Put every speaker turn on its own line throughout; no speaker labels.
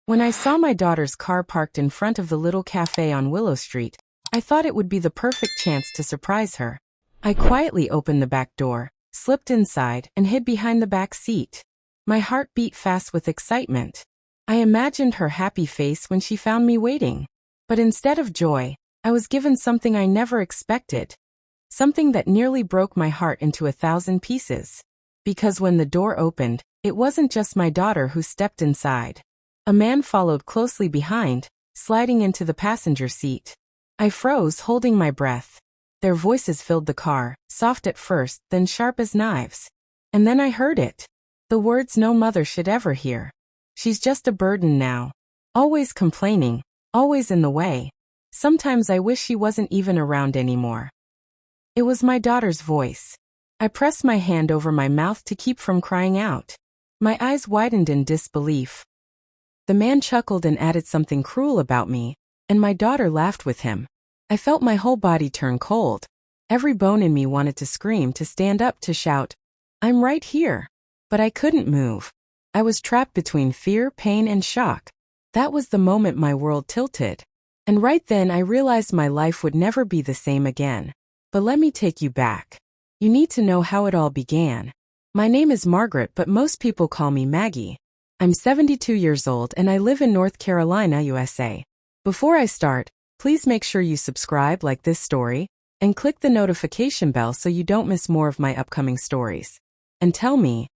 When I saw my daughter's car parked in front of the little cafe on Willow Street, I thought it would be the perfect chance to surprise her. I quietly opened the back door, slipped inside, and hid behind the back seat. My heart beat fast with excitement. I imagined her happy face when she found me waiting. But instead of joy, I was given something I never expected. Something that nearly broke my heart into 1,000 pieces. Because when the door opened, it wasn't just my daughter who stepped inside. A man followed closely behind, sliding into the passenger seat. I froze, holding my breath. Their voices filled the car, soft at first, then sharp as knives. And then I heard it. The words no mother should ever hear. She's just a burden now. Always complaining, always in the way. Sometimes I wish she wasn't even around anymore. It was my daughter's voice. I pressed my hand over my mouth to keep from crying out. My eyes widened in disbelief. The man chuckled and added something cruel about me, and my daughter laughed with him. I felt my whole body turn cold. Every bone in me wanted to scream, to stand up, to shout, "I'm right here." But I couldn't move. I was trapped between fear, pain, and shock. That was the moment my world tilted. And right then I realized my life would never be the same again. But let me take you back. You need to know how it all began. My name is Margaret, but most people call me Maggie. I'm 72 years old and I live in North Carolina, USA. Before I start, please make sure you subscribe, like this story, and click the notification bell so you don't miss more of my upcoming stories. And tell me,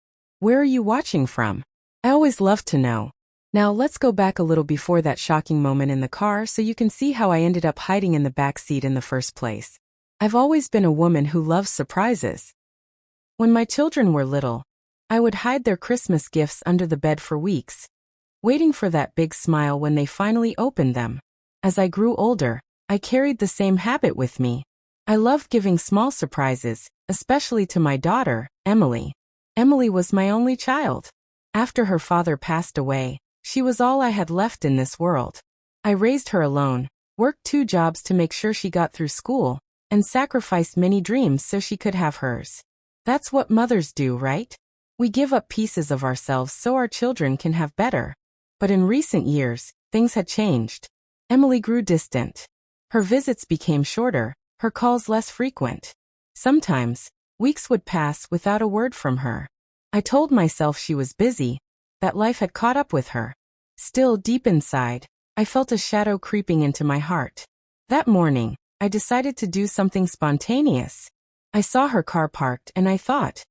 where are you watching from? I always love to know. Now let's go back a little before that shocking moment in the car so you can see how I ended up hiding in the back seat in the first place. I've always been a woman who loves surprises. When my children were little, I would hide their Christmas gifts under the bed for weeks, waiting for that big smile when they finally opened them. As I grew older, I carried the same habit with me. I loved giving small surprises, especially to my daughter, Emily. Emily was my only child. After her father passed away, she was all I had left in this world. I raised her alone, worked 2 jobs to make sure she got through school, and sacrificed many dreams so she could have hers. That's what mothers do, right? We give up pieces of ourselves so our children can have better. But in recent years, things had changed. Emily grew distant. Her visits became shorter, her calls less frequent. Sometimes, weeks would pass without a word from her. I told myself she was busy, that life had caught up with her. Still, deep inside, I felt a shadow creeping into my heart. That morning, I decided to do something spontaneous. I saw her car parked and I thought,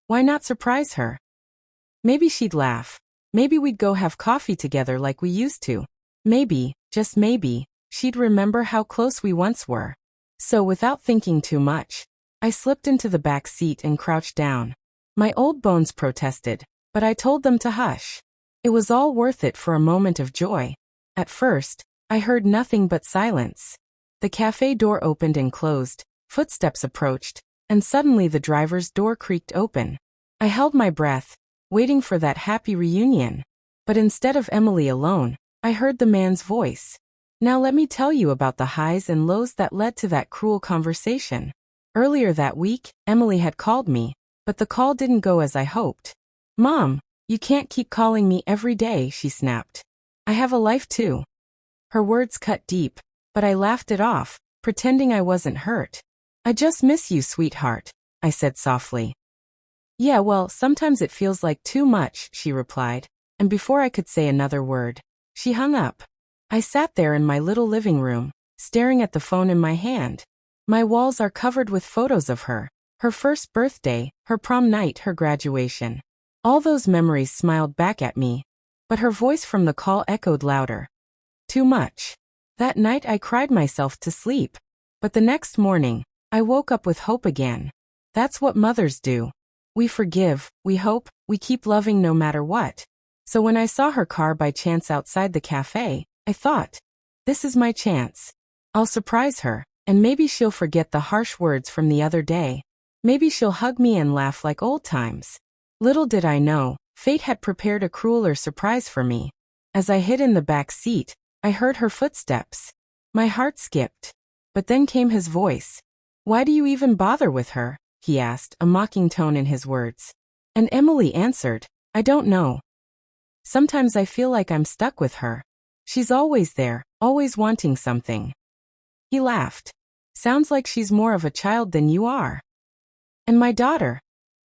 why not surprise her? Maybe she'd laugh. Maybe we'd go have coffee together like we used to. Maybe, just maybe, she'd remember how close we once were. So without thinking too much, I slipped into the back seat and crouched down. My old bones protested, but I told them to hush. It was all worth it for a moment of joy. At first, I heard nothing but silence. The cafe door opened and closed, footsteps approached, and suddenly the driver's door creaked open. I held my breath, waiting for that happy reunion. But instead of Emily alone, I heard the man's voice. Now let me tell you about the highs and lows that led to that cruel conversation. Earlier that week, Emily had called me, but the call didn't go as I hoped. "Mom, you can't keep calling me every day," she snapped. "I have a life too." Her words cut deep, but I laughed it off, pretending I wasn't hurt. "I just miss you, sweetheart," I said softly. "Yeah, well, sometimes it feels like too much," she replied, and before I could say another word, she hung up. I sat there in my little living room, staring at the phone in my hand. My walls are covered with photos of her. Her first birthday, her prom night, her graduation. All those memories smiled back at me. But her voice from the call echoed louder. Too much. That night I cried myself to sleep. But the next morning, I woke up with hope again. That's what mothers do. We forgive, we hope, we keep loving no matter what. So when I saw her car by chance outside the cafe, I thought, this is my chance. I'll surprise her, and maybe she'll forget the harsh words from the other day. Maybe she'll hug me and laugh like old times. Little did I know, fate had prepared a crueler surprise for me. As I hid in the back seat, I heard her footsteps. My heart skipped. But then came his voice. "Why do you even bother with her?" he asked, a mocking tone in his words. And Emily answered, "I don't know." Sometimes I feel like I'm stuck with her. She's always there, always wanting something." He laughed. "Sounds like she's more of a child than you are." "And my daughter,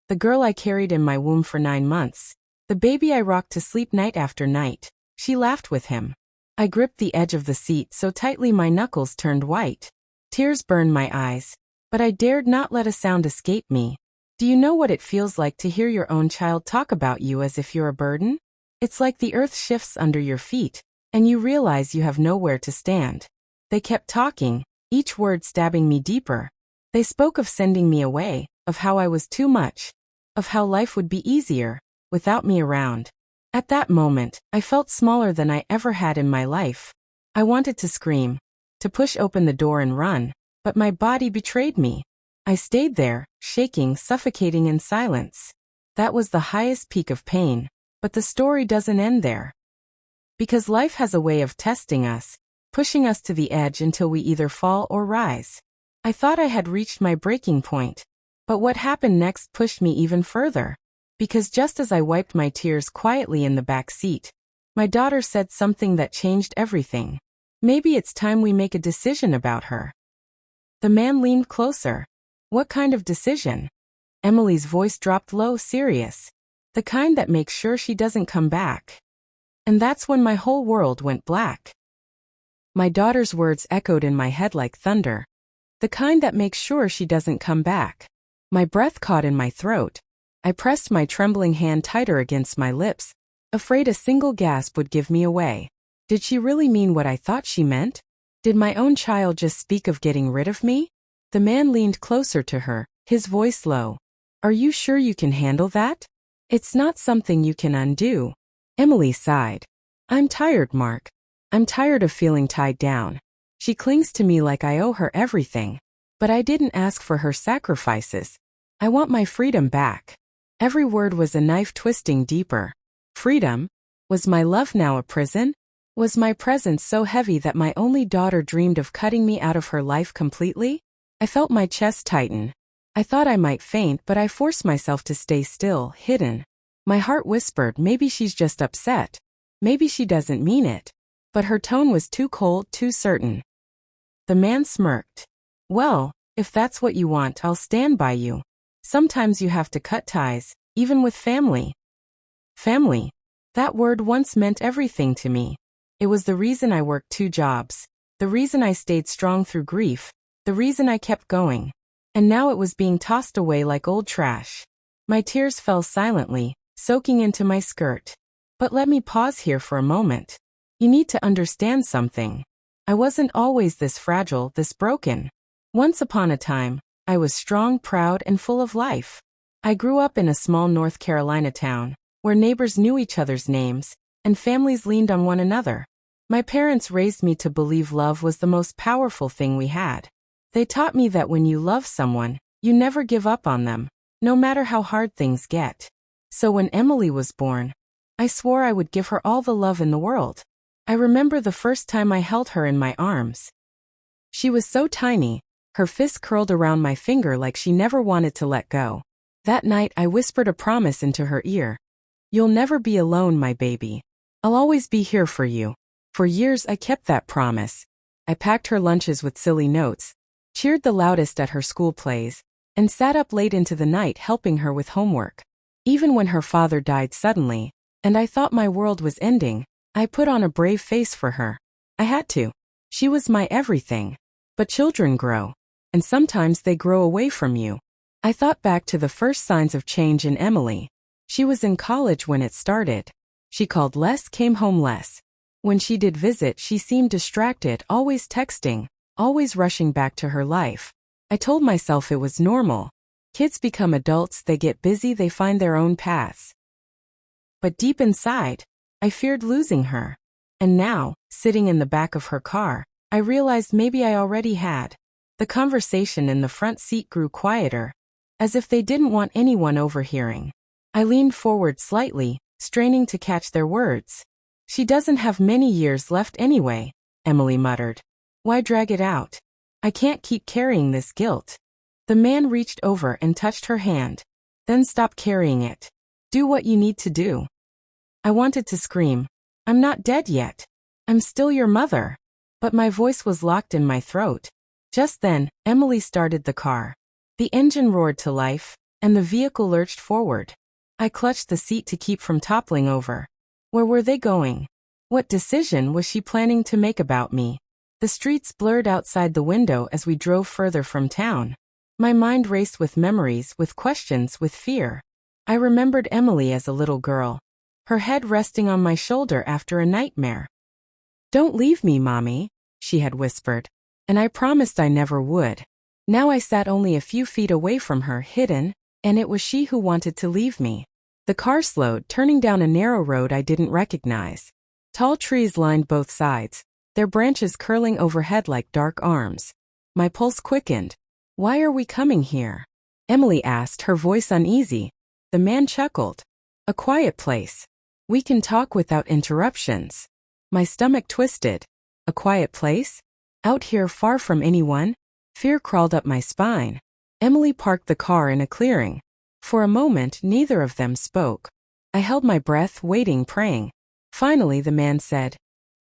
the girl I carried in my womb for 9 months, the baby I rocked to sleep night after night," she laughed with him. I gripped the edge of the seat so tightly my knuckles turned white. Tears burned my eyes, but I dared not let a sound escape me. Do you know what it feels like to hear your own child talk about you as if you're a burden? It's like the earth shifts under your feet, and you realize you have nowhere to stand. They kept talking, each word stabbing me deeper. They spoke of sending me away, of how I was too much, of how life would be easier without me around. At that moment, I felt smaller than I ever had in my life. I wanted to scream, to push open the door and run, but my body betrayed me. I stayed there, shaking, suffocating in silence. That was the highest peak of pain, but the story doesn't end there. Because life has a way of testing us, pushing us to the edge until we either fall or rise. I thought I had reached my breaking point, but what happened next pushed me even further. Because just as I wiped my tears quietly in the back seat, my daughter said something that changed everything. "Maybe it's time we make a decision about her." The man leaned closer. "What kind of decision?" Emily's voice dropped low, serious. "The kind that makes sure she doesn't come back." And that's when my whole world went black. My daughter's words echoed in my head like thunder. "The kind that makes sure she doesn't come back." My breath caught in my throat. I pressed my trembling hand tighter against my lips, afraid a single gasp would give me away. Did she really mean what I thought she meant? Did my own child just speak of getting rid of me? The man leaned closer to her, his voice low. "Are you sure you can handle that? It's not something you can undo." Emily sighed. "I'm tired, Mark. I'm tired of feeling tied down. She clings to me like I owe her everything. But I didn't ask for her sacrifices. I want my freedom back." Every word was a knife twisting deeper. Freedom? Was my love now a prison? Was my presence so heavy that my only daughter dreamed of cutting me out of her life completely? I felt my chest tighten. I thought I might faint, but I forced myself to stay still, hidden. My heart whispered, maybe she's just upset. Maybe she doesn't mean it. But her tone was too cold, too certain. The man smirked. "Well, if that's what you want, I'll stand by you. Sometimes you have to cut ties, even with family." Family. That word once meant everything to me. It was the reason I worked 2 jobs, the reason I stayed strong through grief, the reason I kept going. And now it was being tossed away like old trash. My tears fell silently, soaking into my skirt. But let me pause here for a moment. You need to understand something. I wasn't always this fragile, this broken. Once upon a time, I was strong, proud, and full of life. I grew up in a small North Carolina town, where neighbors knew each other's names, and families leaned on one another. My parents raised me to believe love was the most powerful thing we had. They taught me that when you love someone, you never give up on them, no matter how hard things get. So when Emily was born, I swore I would give her all the love in the world. I remember the first time I held her in my arms. She was so tiny, her fist curled around my finger like she never wanted to let go. That night I whispered a promise into her ear. "You'll never be alone, my baby. I'll always be here for you." For years I kept that promise. I packed her lunches with silly notes, cheered the loudest at her school plays, and sat up late into the night helping her with homework. Even when her father died suddenly, and I thought my world was ending, I put on a brave face for her. I had to. She was my everything. But children grow. And sometimes they grow away from you. I thought back to the first signs of change in Emily. She was in college when it started. She called less, came home less. When she did visit, she seemed distracted, always texting, always rushing back to her life. I told myself it was normal. Kids become adults, they get busy, they find their own paths. But deep inside, I feared losing her. And now, sitting in the back of her car, I realized maybe I already had. The conversation in the front seat grew quieter, as if they didn't want anyone overhearing. I leaned forward slightly, straining to catch their words. "She doesn't have many years left anyway," Emily muttered. "Why drag it out? I can't keep carrying this guilt." The man reached over and touched her hand. "Then stop carrying it. Do what you need to do." I wanted to scream, "I'm not dead yet. I'm still your mother." But my voice was locked in my throat. Just then, Emily started the car. The engine roared to life, and the vehicle lurched forward. I clutched the seat to keep from toppling over. Where were they going? What decision was she planning to make about me? The streets blurred outside the window as we drove further from town. My mind raced with memories, with questions, with fear. I remembered Emily as a little girl, her head resting on my shoulder after a nightmare. "Don't leave me, Mommy," she had whispered, and I promised I never would. Now I sat only a few feet away from her, hidden, and it was she who wanted to leave me. The car slowed, turning down a narrow road I didn't recognize. Tall trees lined both sides, their branches curling overhead like dark arms. My pulse quickened. "Why are we coming here?" Emily asked, her voice uneasy. The man chuckled. "A quiet place. We can talk without interruptions." My stomach twisted. A quiet place? Out here far from anyone? Fear crawled up my spine. Emily parked the car in a clearing. For a moment, neither of them spoke. I held my breath, waiting, praying. Finally, the man said,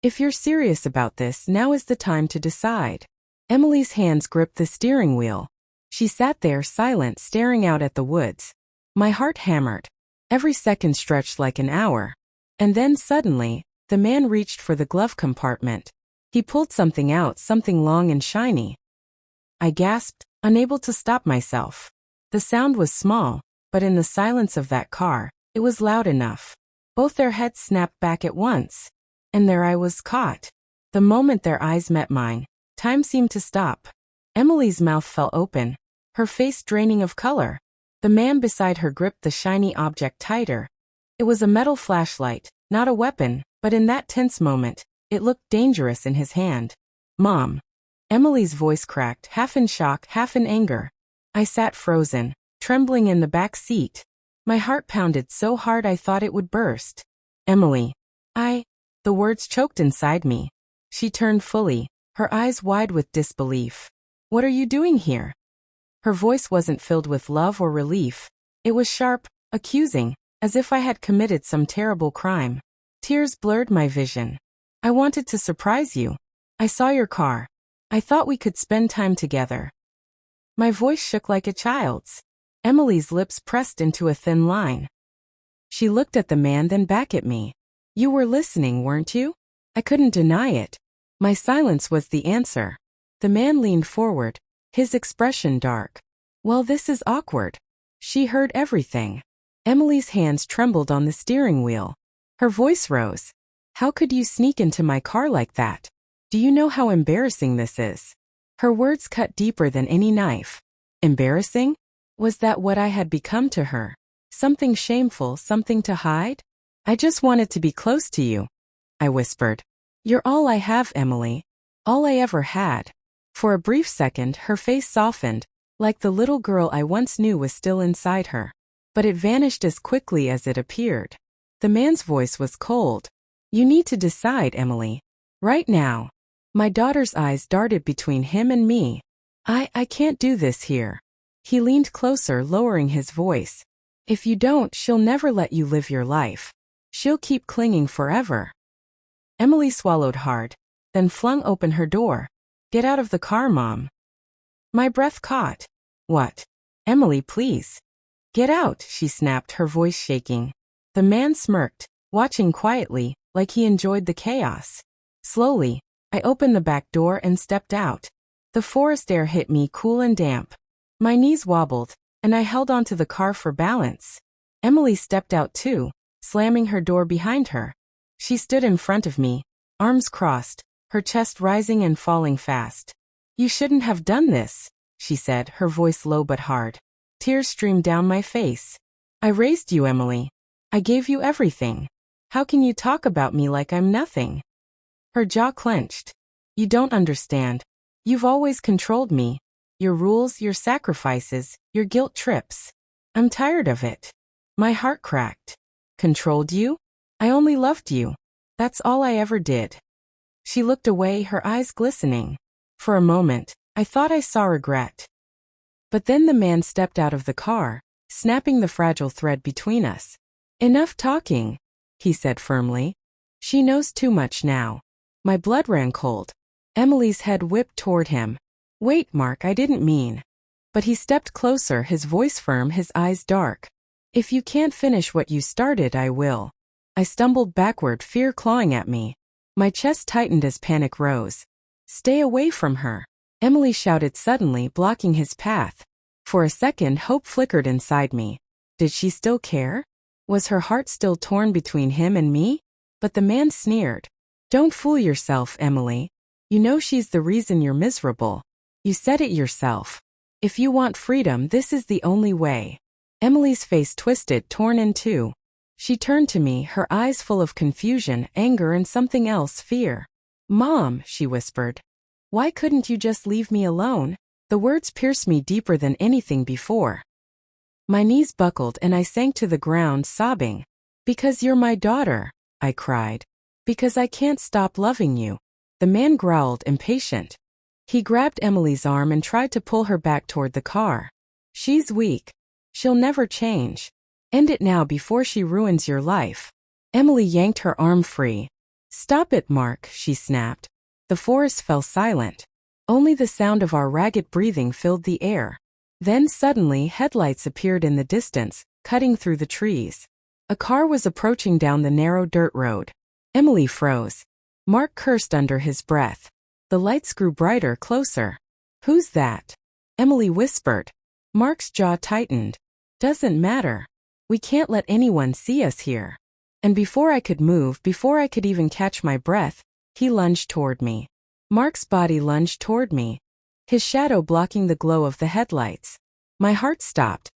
"If you're serious about this, now is the time to decide." Emily's hands gripped the steering wheel. She sat there, silent, staring out at the woods. My heart hammered. Every second stretched like an hour. And then suddenly, the man reached for the glove compartment. He pulled something out, something long and shiny. I gasped, unable to stop myself. The sound was small, but in the silence of that car, it was loud enough. Both their heads snapped back at once. And there I was, caught. The moment their eyes met mine, time seemed to stop. Emily's mouth fell open, her face draining of color. The man beside her gripped the shiny object tighter. It was a metal flashlight, not a weapon, but in that tense moment, it looked dangerous in his hand. "Mom." Emily's voice cracked, half in shock, half in anger. I sat frozen, trembling in the back seat. My heart pounded so hard I thought it would burst. "Emily." The words choked inside me. She turned fully, her eyes wide with disbelief. "What are you doing here?" Her voice wasn't filled with love or relief. It was sharp, accusing, as if I had committed some terrible crime. Tears blurred my vision. "I wanted to surprise you. I saw your car. I thought we could spend time together." My voice shook like a child's. Emily's lips pressed into a thin line. She looked at the man, then back at me. "You were listening, weren't you?" I couldn't deny it. My silence was the answer. The man leaned forward, his expression dark. "Well, this is awkward." She heard everything. Emily's hands trembled on the steering wheel. Her voice rose. "How could you sneak into my car like that? Do you know how embarrassing this is?" Her words cut deeper than any knife. Embarrassing? Was that what I had become to her? Something shameful, something to hide? "I just wanted to be close to you," I whispered. "You're all I have, Emily. All I ever had." For a brief second, her face softened, like the little girl I once knew was still inside her. But it vanished as quickly as it appeared. The man's voice was cold. "You need to decide, Emily. Right now." My daughter's eyes darted between him and me. I can't do this here." He leaned closer, lowering his voice. "If you don't, she'll never let you live your life. She'll keep clinging forever." Emily swallowed hard, then flung open her door. "Get out of the car, Mom." My breath caught. "What?" "Emily, please." "Get out," she snapped, her voice shaking. The man smirked, watching quietly, like he enjoyed the chaos. Slowly, I opened the back door and stepped out. The forest air hit me, cool and damp. My knees wobbled, and I held onto the car for balance. Emily stepped out too, slamming her door behind her. She stood in front of me, arms crossed, her chest rising and falling fast. "You shouldn't have done this," she said, her voice low but hard. Tears streamed down my face. "I raised you, Emily. I gave you everything. How can you talk about me like I'm nothing?" Her jaw clenched. "You don't understand. You've always controlled me. Your rules, your sacrifices, your guilt trips. I'm tired of it." My heart cracked. "Controlled you? I only loved you. That's all I ever did." She looked away, her eyes glistening. For a moment, I thought I saw regret. But then the man stepped out of the car, snapping the fragile thread between us. "Enough talking." he said firmly. She knows too much now. My blood ran cold. Emily's head whipped toward him. Wait, Mark, I didn't mean. But he stepped closer, his voice firm, his eyes dark. If you can't finish what you started, I will. I stumbled backward, fear clawing at me. My chest tightened as panic rose. Stay away from her, Emily shouted suddenly, blocking his path. For a second, hope flickered inside me. Did she still care? Was her heart still torn between him and me? But the man sneered. Don't fool yourself, Emily. You know she's the reason you're miserable. You said it yourself. If you want freedom, this is the only way. Emily's face twisted, torn in two. She turned to me, her eyes full of confusion, anger, and something else, fear. Mom, she whispered. Why couldn't you just leave me alone? The words pierced me deeper than anything before. My knees buckled and I sank to the ground, sobbing. Because you're my daughter, I cried. Because I can't stop loving you. The man growled, impatient. He grabbed Emily's arm and tried to pull her back toward the car. She's weak. She'll never change. End it now before she ruins your life. Emily yanked her arm free. Stop it, Mark, she snapped. The forest fell silent. Only the sound of our ragged breathing filled the air. Then suddenly headlights appeared in the distance, cutting through the trees. A car was approaching down the narrow dirt road. Emily froze. Mark cursed under his breath. The lights grew brighter, closer. Who's that? Emily whispered. Mark's jaw tightened. Doesn't matter. We can't let anyone see us here. And before I could move, before I could even catch my breath, he lunged toward me. Mark's body lunged toward me, his shadow blocking the glow of the headlights. My heart stopped.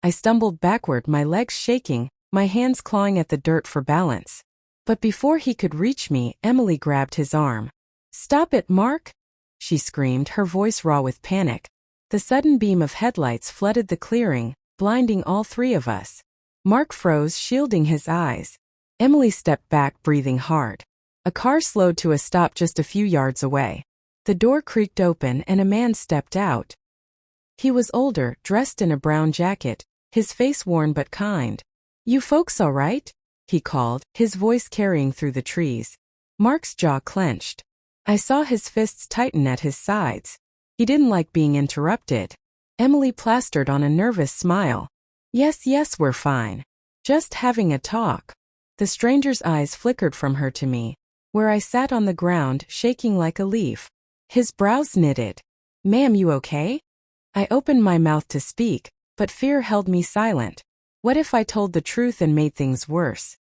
I stumbled backward, my legs shaking, my hands clawing at the dirt for balance. But before he could reach me, Emily grabbed his arm. Stop it, Mark! She screamed, her voice raw with panic. The sudden beam of headlights flooded the clearing, blinding all three of us. Mark froze, shielding his eyes. Emily stepped back, breathing hard. A car slowed to a stop just a few yards away. The door creaked open and a man stepped out. He was older, dressed in a brown jacket, his face worn but kind. You folks all right? He called, his voice carrying through the trees. Mark's jaw clenched. I saw his fists tighten at his sides. He didn't like being interrupted. Emily plastered on a nervous smile. Yes, we're fine. Just having a talk. The stranger's eyes flickered from her to me, where I sat on the ground, shaking like a leaf. His brows knitted. Ma'am, you okay? I opened my mouth to speak, but fear held me silent. What if I told the truth and made things worse?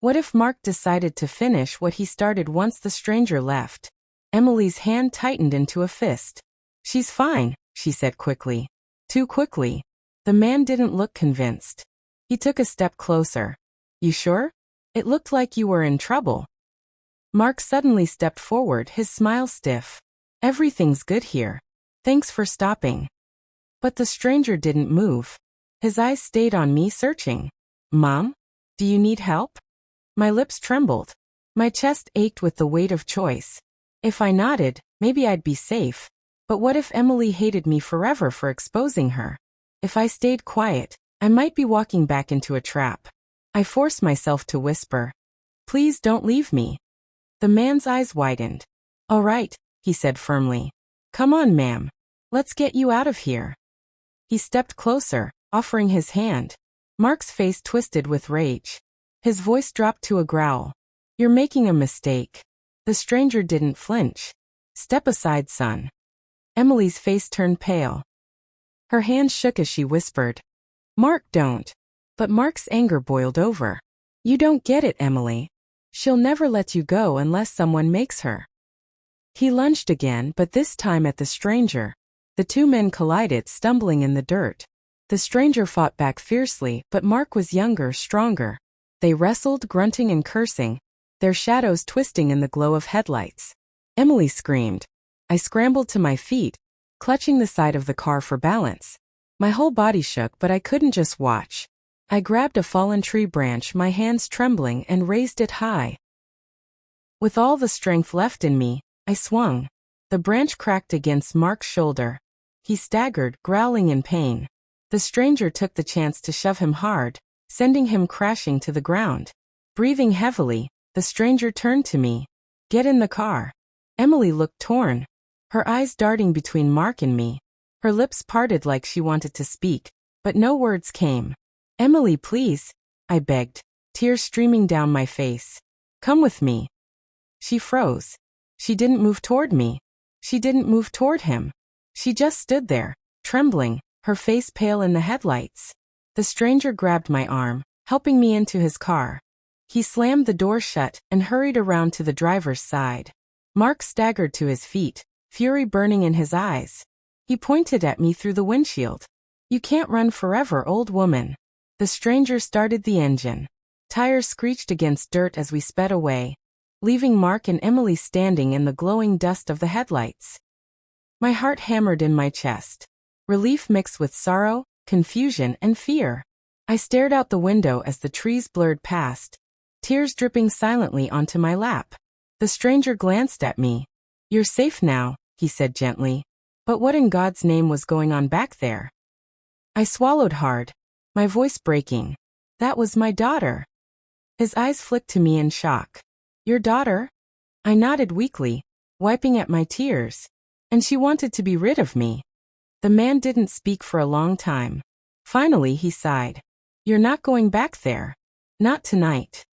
What if Mark decided to finish what he started once the stranger left? Emily's hand tightened into a fist. She's fine, she said quickly. Too quickly. The man didn't look convinced. He took a step closer. You sure? It looked like you were in trouble. Mark suddenly stepped forward, his smile stiff. Everything's good here. Thanks for stopping. But the stranger didn't move. His eyes stayed on me, searching. Mom? Do you need help? My lips trembled. My chest ached with the weight of choice. If I nodded, maybe I'd be safe. But what if Emily hated me forever for exposing her? If I stayed quiet, I might be walking back into a trap. I forced myself to whisper. Please don't leave me. The man's eyes widened. All right, he said firmly. Come on, ma'am. Let's get you out of here. He stepped closer, offering his hand. Mark's face twisted with rage. His voice dropped to a growl. You're making a mistake. The stranger didn't flinch. Step aside, son. Emily's face turned pale. Her hands shook as she whispered. Mark, don't. But Mark's anger boiled over. You don't get it, Emily. She'll never let you go unless someone makes her. He lunged again, but this time at the stranger. The two men collided, stumbling in the dirt. The stranger fought back fiercely, but Mark was younger, stronger. They wrestled, grunting and cursing, their shadows twisting in the glow of headlights. Emily screamed. I scrambled to my feet, clutching the side of the car for balance. My whole body shook, but I couldn't just watch. I grabbed a fallen tree branch, my hands trembling, and raised it high. With all the strength left in me, I swung. The branch cracked against Mark's shoulder. He staggered, growling in pain. The stranger took the chance to shove him hard, sending him crashing to the ground. Breathing heavily, the stranger turned to me. Get in the car. Emily looked torn, her eyes darting between Mark and me. Her lips parted like she wanted to speak, but no words came. Emily, please, I begged, tears streaming down my face. Come with me. She froze. She didn't move toward me. She didn't move toward him. She just stood there, trembling, her face pale in the headlights. The stranger grabbed my arm, helping me into his car. He slammed the door shut and hurried around to the driver's side. Mark staggered to his feet, fury burning in his eyes. He pointed at me through the windshield. You can't run forever, old woman. The stranger started the engine. Tires screeched against dirt as we sped away, leaving Mark and Emily standing in the glowing dust of the headlights. My heart hammered in my chest. Relief mixed with sorrow, confusion, and fear. I stared out the window as the trees blurred past, tears dripping silently onto my lap. The stranger glanced at me. You're safe now, he said gently. But what in God's name was going on back there? I swallowed hard, my voice breaking. That was my daughter. His eyes flicked to me in shock. Your daughter? I nodded weakly, wiping at my tears. And she wanted to be rid of me. The man didn't speak for a long time. Finally, he sighed. You're not going back there. Not tonight.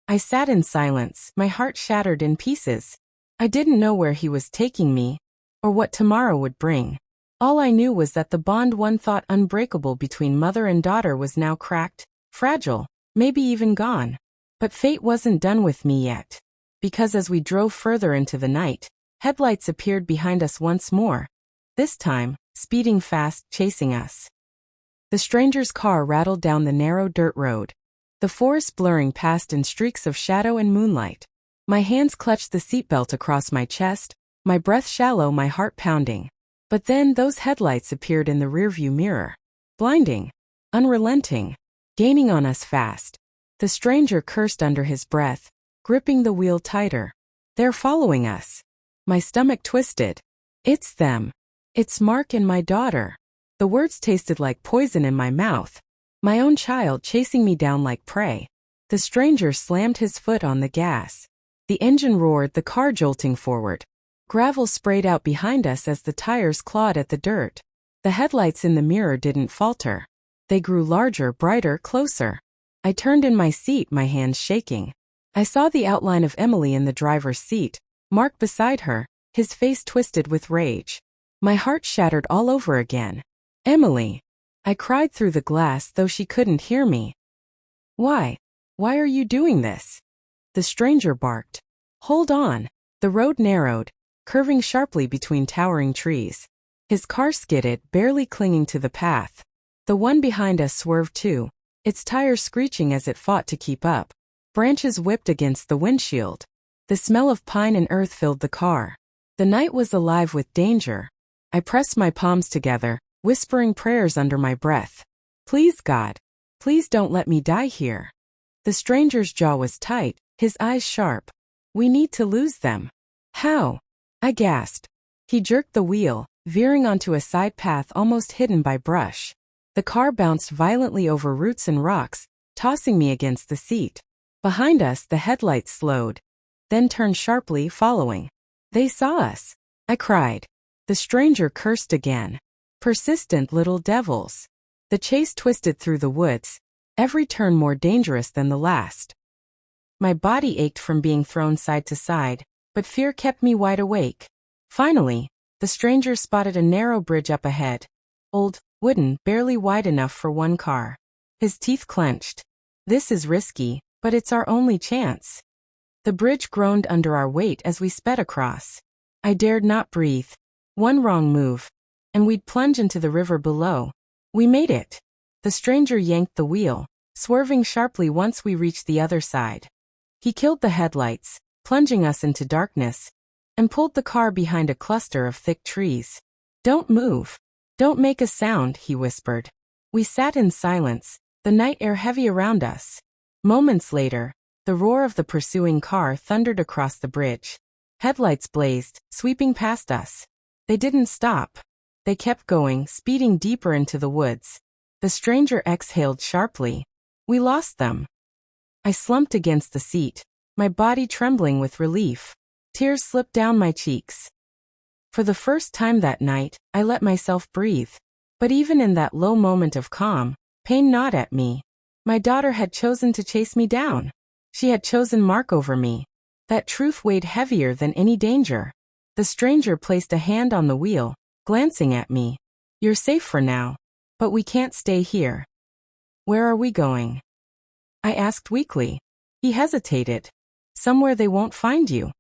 I sat in silence, my heart shattered in pieces. I didn't know where he was taking me, or what tomorrow would bring. All I knew was that the bond one thought unbreakable between mother and daughter was now cracked, fragile, maybe even gone. But fate wasn't done with me yet. Because as we drove further into the night, headlights appeared behind us once more. This time, speeding fast, chasing us. The stranger's car rattled down the narrow dirt road, the forest blurring past in streaks of shadow and moonlight. My hands clutched the seatbelt across my chest, my breath shallow, my heart pounding. But then those headlights appeared in the rearview mirror. Blinding, unrelenting, gaining on us fast. The stranger cursed under his breath, gripping the wheel tighter. They're following us. My stomach twisted. It's them. It's Mark and my daughter. The words tasted like poison in my mouth. My own child chasing me down like prey. The stranger slammed his foot on the gas. The engine roared, the car jolting forward. Gravel sprayed out behind us as the tires clawed at the dirt. The headlights in the mirror didn't falter. They grew larger, brighter, closer. I turned in my seat, my hands shaking. I saw the outline of Emily in the driver's seat, Mark beside her, his face twisted with rage. My heart shattered all over again. Emily! I cried through the glass, though she couldn't hear me. Why? Why are you doing this? The stranger barked. Hold on. The road narrowed, curving sharply between towering trees. His car skidded, barely clinging to the path. The one behind us swerved too, its tires screeching as it fought to keep up. Branches whipped against the windshield. The smell of pine and earth filled the car. The night was alive with danger. I pressed my palms together, whispering prayers under my breath. Please, God. Please don't let me die here. The stranger's jaw was tight, his eyes sharp. We need to lose them. How? I gasped. He jerked the wheel, veering onto a side path almost hidden by brush. The car bounced violently over roots and rocks, tossing me against the seat. Behind us, the headlights slowed, then turned sharply, following. They saw us. I cried. The stranger cursed again. Persistent little devils. The chase twisted through the woods, every turn more dangerous than the last. My body ached from being thrown side to side, but fear kept me wide awake. Finally, the stranger spotted a narrow bridge up ahead. Old, wooden, barely wide enough for one car. His teeth clenched. This is risky, but it's our only chance. The bridge groaned under our weight as we sped across. I dared not breathe. One wrong move, and we'd plunge into the river below. We made it. The stranger yanked the wheel, swerving sharply once we reached the other side. He killed the headlights, plunging us into darkness, and pulled the car behind a cluster of thick trees. Don't move. Don't make a sound, he whispered. We sat in silence, the night air heavy around us. Moments later, the roar of the pursuing car thundered across the bridge. Headlights blazed, sweeping past us. They didn't stop. They kept going, speeding deeper into the woods. The stranger exhaled sharply. We lost them. I slumped against the seat, my body trembling with relief. Tears slipped down my cheeks. For the first time that night, I let myself breathe. But even in that low moment of calm, pain gnawed at me. My daughter had chosen to chase me down. She had chosen Mark over me. That truth weighed heavier than any danger. The stranger placed a hand on the wheel, glancing at me. You're safe for now. But we can't stay here. Where are we going? I asked weakly. He hesitated. Somewhere they won't find you.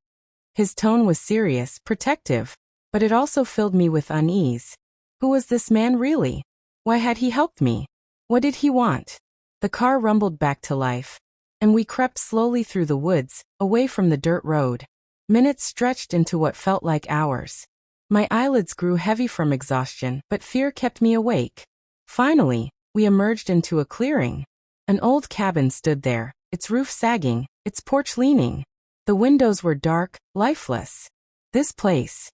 His tone was serious, protective, but it also filled me with unease. Who was this man really? Why had he helped me? What did he want? The car rumbled back to life, and we crept slowly through the woods, away from the dirt road. Minutes stretched into what felt like hours. My eyelids grew heavy from exhaustion, but fear kept me awake. Finally, we emerged into a clearing. An old cabin stood there, its roof sagging, its porch leaning. The windows were dark, lifeless. This place.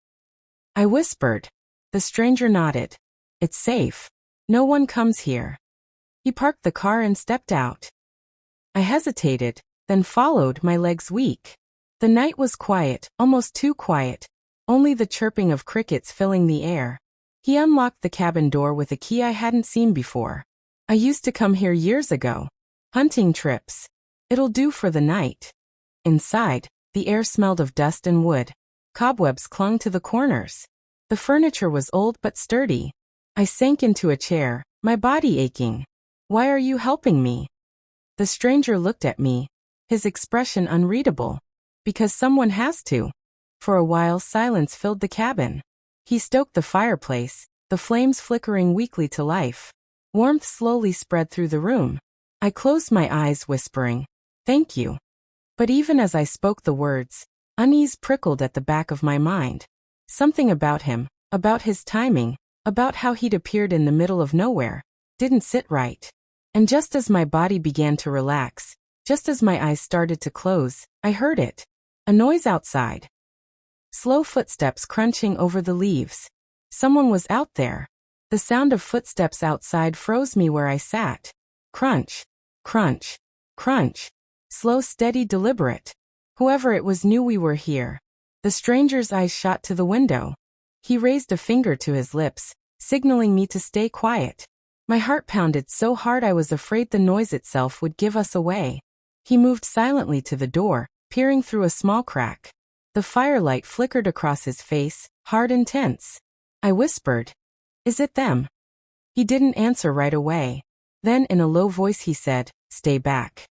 I whispered. The stranger nodded. It's safe. No one comes here. He parked the car and stepped out. I hesitated, then followed, my legs weak. The night was quiet, almost too quiet, only the chirping of crickets filling the air. He unlocked the cabin door with a key I hadn't seen before. I used to come here years ago. Hunting trips. It'll do for the night. Inside, the air smelled of dust and wood. Cobwebs clung to the corners. The furniture was old but sturdy. I sank into a chair, my body aching. Why are you helping me? The stranger looked at me, his expression unreadable. Because someone has to. For a while silence filled the cabin. He stoked the fireplace, the flames flickering weakly to life. Warmth slowly spread through the room. I closed my eyes, whispering, "Thank you." But even as I spoke the words, unease prickled at the back of my mind. Something about him, about his timing, about how he'd appeared in the middle of nowhere, didn't sit right. And just as my body began to relax, just as my eyes started to close, I heard it. A noise outside. Slow footsteps crunching over the leaves. Someone was out there. The sound of footsteps outside froze me where I sat. Crunch, crunch, crunch. Slow, steady, deliberate. Whoever it was knew we were here. The stranger's eyes shot to the window. He raised a finger to his lips, signaling me to stay quiet. My heart pounded so hard I was afraid the noise itself would give us away. He moved silently to the door, peering through a small crack. The firelight flickered across his face, hard and tense. I whispered, "Is it them?" He didn't answer right away. Then in a low voice he said, "Stay back."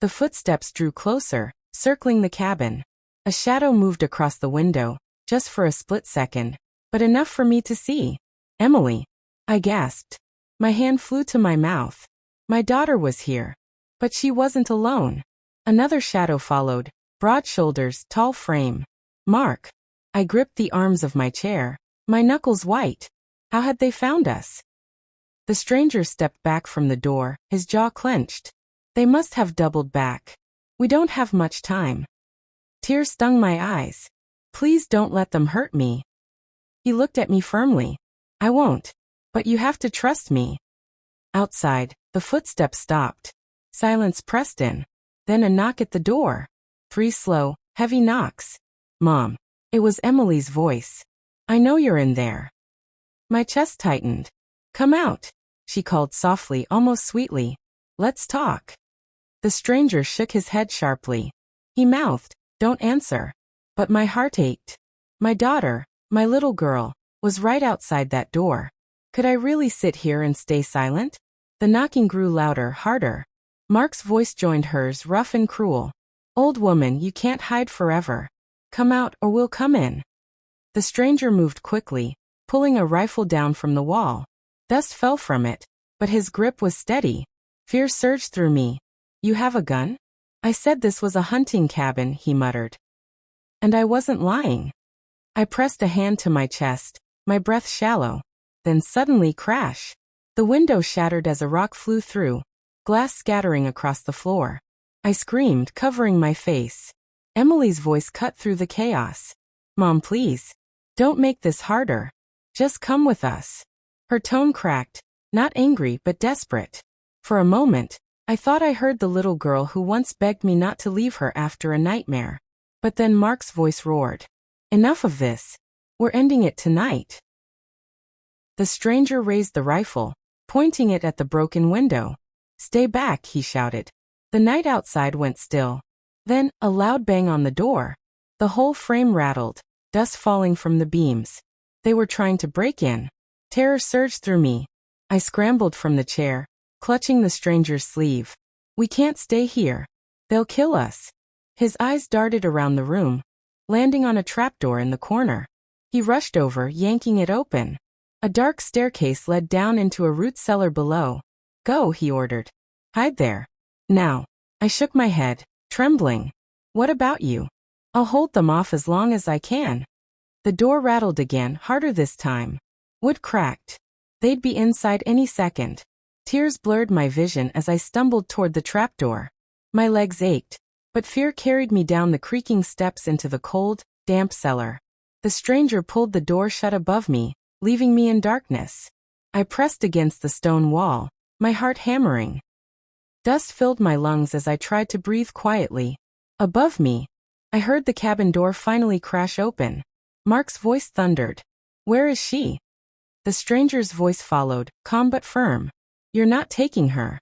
The footsteps drew closer, circling the cabin. A shadow moved across the window, just for a split second, but enough for me to see. "Emily," I gasped. My hand flew to my mouth. My daughter was here. But she wasn't alone. Another shadow followed, broad shoulders, tall frame. "Mark." I gripped the arms of my chair, my knuckles white. How had they found us? The stranger stepped back from the door, his jaw clenched. They must have doubled back. We don't have much time. Tears stung my eyes. "Please don't let them hurt me." He looked at me firmly. "I won't. But you have to trust me." Outside, the footsteps stopped. Silence pressed in. Then a knock at the door. 3 slow, heavy knocks. "Mom." It was Emily's voice. "I know you're in there." My chest tightened. "Come out," she called softly, almost sweetly. "Let's talk." The stranger shook his head sharply. He mouthed, "Don't answer." But my heart ached. My daughter, my little girl, was right outside that door. Could I really sit here and stay silent? The knocking grew louder, harder. Mark's voice joined hers, rough and cruel. "Old woman, you can't hide forever. Come out or we'll come in." The stranger moved quickly, pulling a rifle down from the wall. Dust fell from it, but his grip was steady. Fear surged through me. "You have a gun?" I said this was a hunting cabin, he muttered. And I wasn't lying. I pressed a hand to my chest, my breath shallow. Then suddenly crash. The window shattered as a rock flew through, glass scattering across the floor. I screamed, covering my face. Emily's voice cut through the chaos. "Mom, please. Don't make this harder. Just come with us." Her tone cracked, not angry but desperate. For a moment, I thought I heard the little girl who once begged me not to leave her after a nightmare. But then Mark's voice roared. Enough of this. We're ending it tonight. The stranger raised the rifle, pointing it at the broken window. Stay back, he shouted. The night outside went still. Then, a loud bang on the door. The whole frame rattled, dust falling from the beams. They were trying to break in. Terror surged through me. I scrambled from the chair, clutching the stranger's sleeve. We can't stay here. They'll kill us. His eyes darted around the room, landing on a trapdoor in the corner. He rushed over, yanking it open. A dark staircase led down into a root cellar below. Go, he ordered. Hide there. Now. I shook my head, trembling. What about you? I'll hold them off as long as I can. The door rattled again, harder this time. Wood cracked. They'd be inside any second. Tears blurred my vision as I stumbled toward the trapdoor. My legs ached, but fear carried me down the creaking steps into the cold, damp cellar. The stranger pulled the door shut above me, leaving me in darkness. I pressed against the stone wall, my heart hammering. Dust filled my lungs as I tried to breathe quietly. Above me, I heard the cabin door finally crash open. Mark's voice thundered. Where is she? The stranger's voice followed, calm but firm. You're not taking her.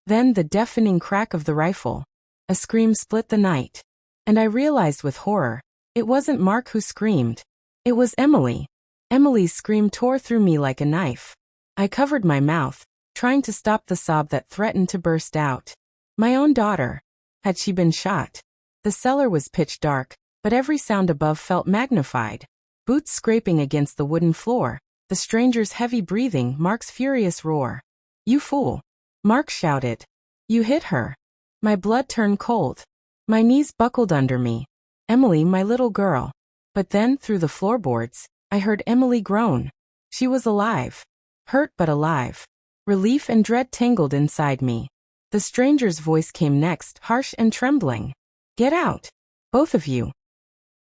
Then the deafening crack of the rifle. A scream split the night. And I realized with horror, it wasn't Mark who screamed. It was Emily. Emily's scream tore through me like a knife. I covered my mouth, trying to stop the sob that threatened to burst out. My own daughter. Had she been shot? The cellar was pitch dark, but every sound above felt magnified. Boots scraping against the wooden floor, the stranger's heavy breathing, Mark's furious roar. You fool! Mark shouted. You hit her. My blood turned cold. My knees buckled under me. Emily, my little girl. But then, through the floorboards, I heard Emily groan. She was alive. Hurt but alive. Relief and dread tangled inside me. The stranger's voice came next, harsh and trembling. Get out. Both of you.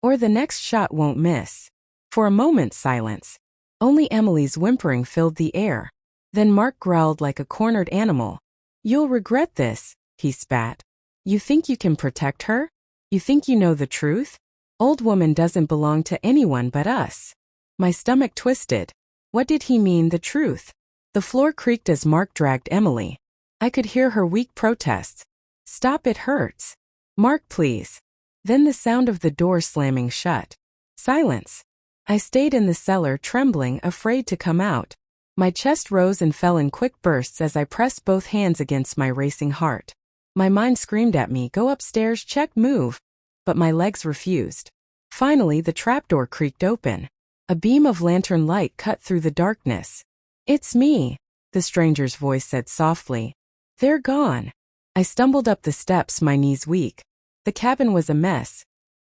Or the next shot won't miss. For a moment, silence. Only Emily's whimpering filled the air. Then Mark growled like a cornered animal. You'll regret this, he spat. You think you can protect her? You think you know the truth? Old woman doesn't belong to anyone but us. My stomach twisted. What did he mean, the truth? The floor creaked as Mark dragged Emily. I could hear her weak protests. Stop, it hurts. Mark, please. Then the sound of the door slamming shut. Silence. I stayed in the cellar, trembling, afraid to come out. My chest rose and fell in quick bursts as I pressed both hands against my racing heart. My mind screamed at me, go upstairs, check, move. But my legs refused. Finally, the trapdoor creaked open. A beam of lantern light cut through the darkness. It's me, the stranger's voice said softly. They're gone. I stumbled up the steps, my knees weak. The cabin was a mess.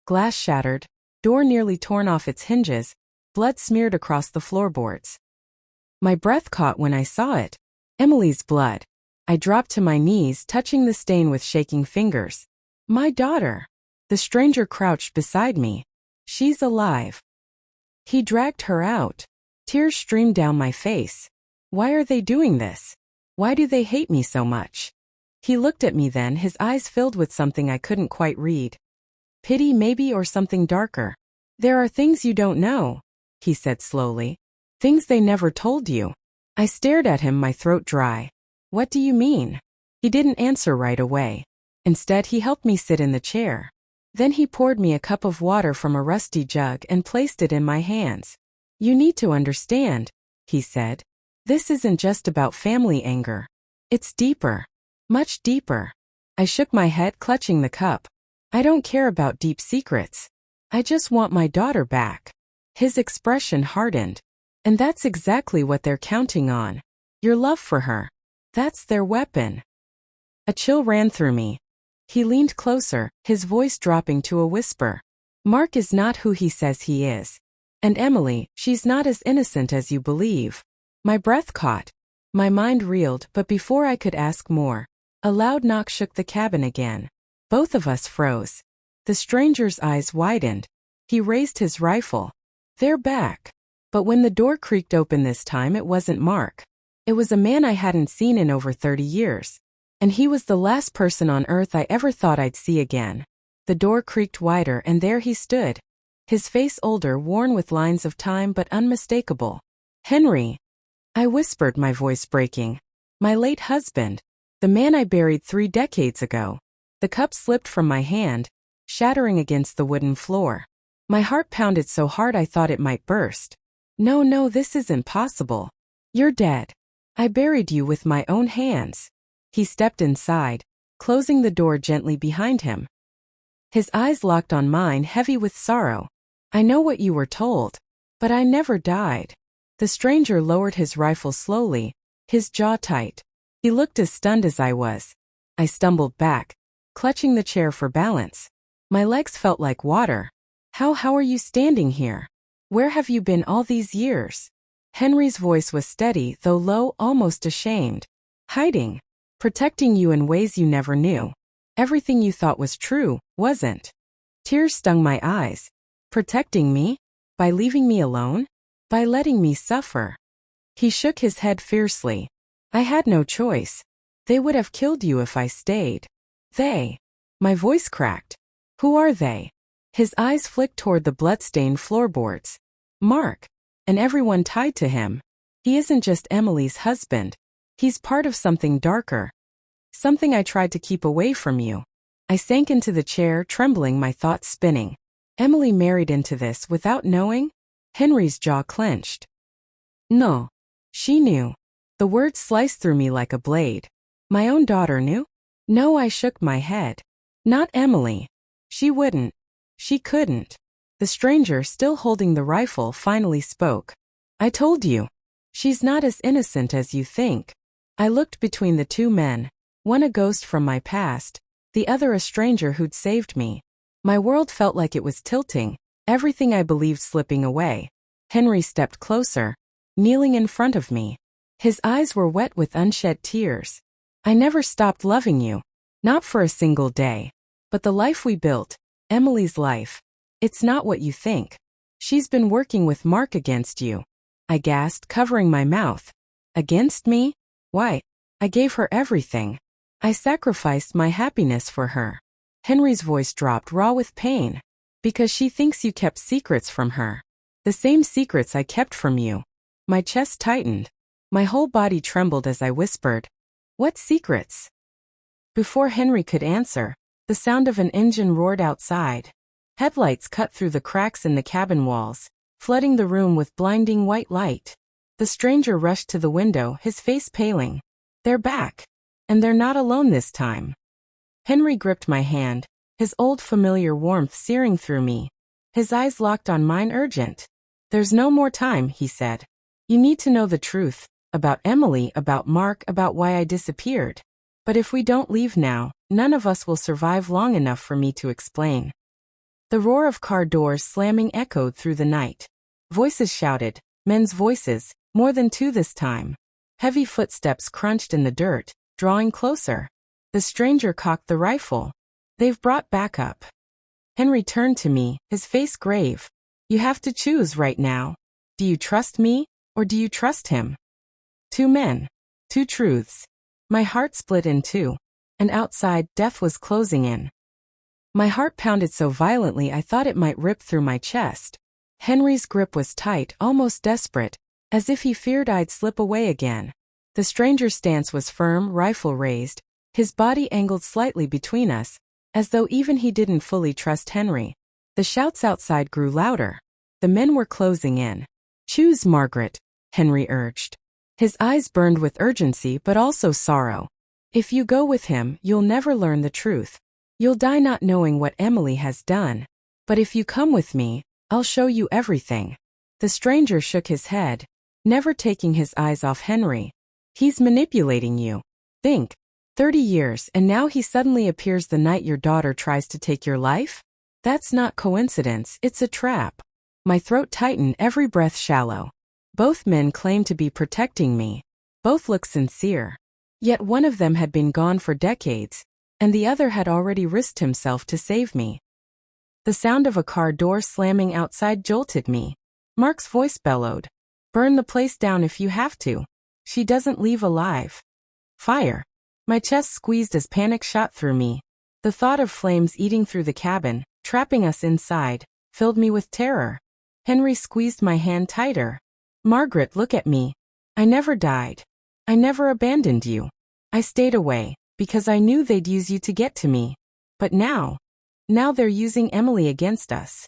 Glass shattered, door nearly torn off its hinges, blood smeared across the floorboards. My breath caught when I saw it. Emily's blood. I dropped to my knees, touching the stain with shaking fingers. My daughter. The stranger crouched beside me. She's alive. He dragged her out. Tears streamed down my face. Why are they doing this? Why do they hate me so much? He looked at me then, his eyes filled with something I couldn't quite read. Pity maybe, or something darker. There are things you don't know, he said slowly. Things they never told you. I stared at him, my throat dry. What do you mean? He didn't answer right away. Instead, he helped me sit in the chair. Then he poured me a cup of water from a rusty jug and placed it in my hands. You need to understand, he said. This isn't just about family anger. It's deeper. Much deeper. I shook my head, clutching the cup. I don't care about deep secrets. I just want my daughter back. His expression hardened. And that's exactly what they're counting on. Your love for her. That's their weapon. A chill ran through me. He leaned closer, his voice dropping to a whisper. Mark is not who he says he is. And Emily, she's not as innocent as you believe. My breath caught. My mind reeled, but before I could ask more, a loud knock shook the cabin again. Both of us froze. The stranger's eyes widened. He raised his rifle. They're back. But when the door creaked open this time, it wasn't Mark. It was a man I hadn't seen in over 30 years. And he was the last person on earth I ever thought I'd see again. The door creaked wider and there he stood. His face older, worn with lines of time but unmistakable. Henry, I whispered, my voice breaking. My late husband. The man I buried 3 decades ago. The cup slipped from my hand, shattering against the wooden floor. My heart pounded so hard I thought it might burst. No, this isn't possible. You're dead. I buried you with my own hands. He stepped inside, closing the door gently behind him. His eyes locked on mine, heavy with sorrow. I know what you were told, but I never died. The stranger lowered his rifle slowly, his jaw tight. He looked as stunned as I was. I stumbled back, clutching the chair for balance. My legs felt like water. How are you standing here? Where have you been all these years? Henry's voice was steady, though low, almost ashamed. Hiding. Protecting you in ways you never knew. Everything you thought was true, wasn't. Tears stung my eyes. Protecting me? By leaving me alone? By letting me suffer? He shook his head fiercely. I had no choice. They would have killed you if I stayed. They. My voice cracked. Who are they? His eyes flicked toward the blood-stained floorboards. Mark. And everyone tied to him. He isn't just Emily's husband. He's part of something darker. Something I tried to keep away from you. I sank into the chair, trembling, my thoughts spinning. Emily married into this without knowing? Henry's jaw clenched. No. She knew. The words sliced through me like a blade. My own daughter knew? No, I shook my head. Not Emily. She wouldn't. She couldn't. The stranger, still holding the rifle, finally spoke. I told you. She's not as innocent as you think. I looked between the 2 men, one a ghost from my past, the other a stranger who'd saved me. My world felt like it was tilting, everything I believed slipping away. Henry stepped closer, kneeling in front of me. His eyes were wet with unshed tears. I never stopped loving you. Not for a single day. But the life we built, Emily's life, it's not what you think. She's been working with Mark against you. I gasped, covering my mouth. Against me? Why? I gave her everything. I sacrificed my happiness for her. Henry's voice dropped, raw with pain. Because she thinks you kept secrets from her. The same secrets I kept from you. My chest tightened. My whole body trembled as I whispered. What secrets? Before Henry could answer, the sound of an engine roared outside. Headlights cut through the cracks in the cabin walls, flooding the room with blinding white light. The stranger rushed to the window, his face paling. They're back. And they're not alone this time. Henry gripped my hand, his old familiar warmth searing through me. His eyes locked on mine, urgent. There's no more time, he said. You need to know the truth. About Emily, about Mark, about why I disappeared. But if we don't leave now, none of us will survive long enough for me to explain. The roar of car doors slamming echoed through the night. Voices shouted, men's voices, more than 2 this time. Heavy footsteps crunched in the dirt, drawing closer. The stranger cocked the rifle. They've brought backup. Henry turned to me, his face grave. You have to choose right now. Do you trust me, or do you trust him? 2 men. 2 truths. My heart split in 2. And outside, death was closing in. My heart pounded so violently I thought it might rip through my chest. Henry's grip was tight, almost desperate, as if he feared I'd slip away again. The stranger's stance was firm, rifle raised, his body angled slightly between us, as though even he didn't fully trust Henry. The shouts outside grew louder. The men were closing in. Choose Margaret, Henry urged. His eyes burned with urgency but also sorrow. If you go with him, you'll never learn the truth. You'll die not knowing what Emily has done. But if you come with me, I'll show you everything. The stranger shook his head, never taking his eyes off Henry. He's manipulating you. Think. 30 years and now he suddenly appears the night your daughter tries to take your life? That's not coincidence, it's a trap. My throat tightened, every breath shallow. Both men claimed to be protecting me. Both looked sincere. Yet one of them had been gone for decades, and the other had already risked himself to save me. The sound of a car door slamming outside jolted me. Mark's voice bellowed. Burn the place down if you have to. She doesn't leave alive. Fire. My chest squeezed as panic shot through me. The thought of flames eating through the cabin, trapping us inside, filled me with terror. Henry squeezed my hand tighter. Margaret, look at me. I never died. I never abandoned you. I stayed away, because I knew they'd use you to get to me. But now they're using Emily against us.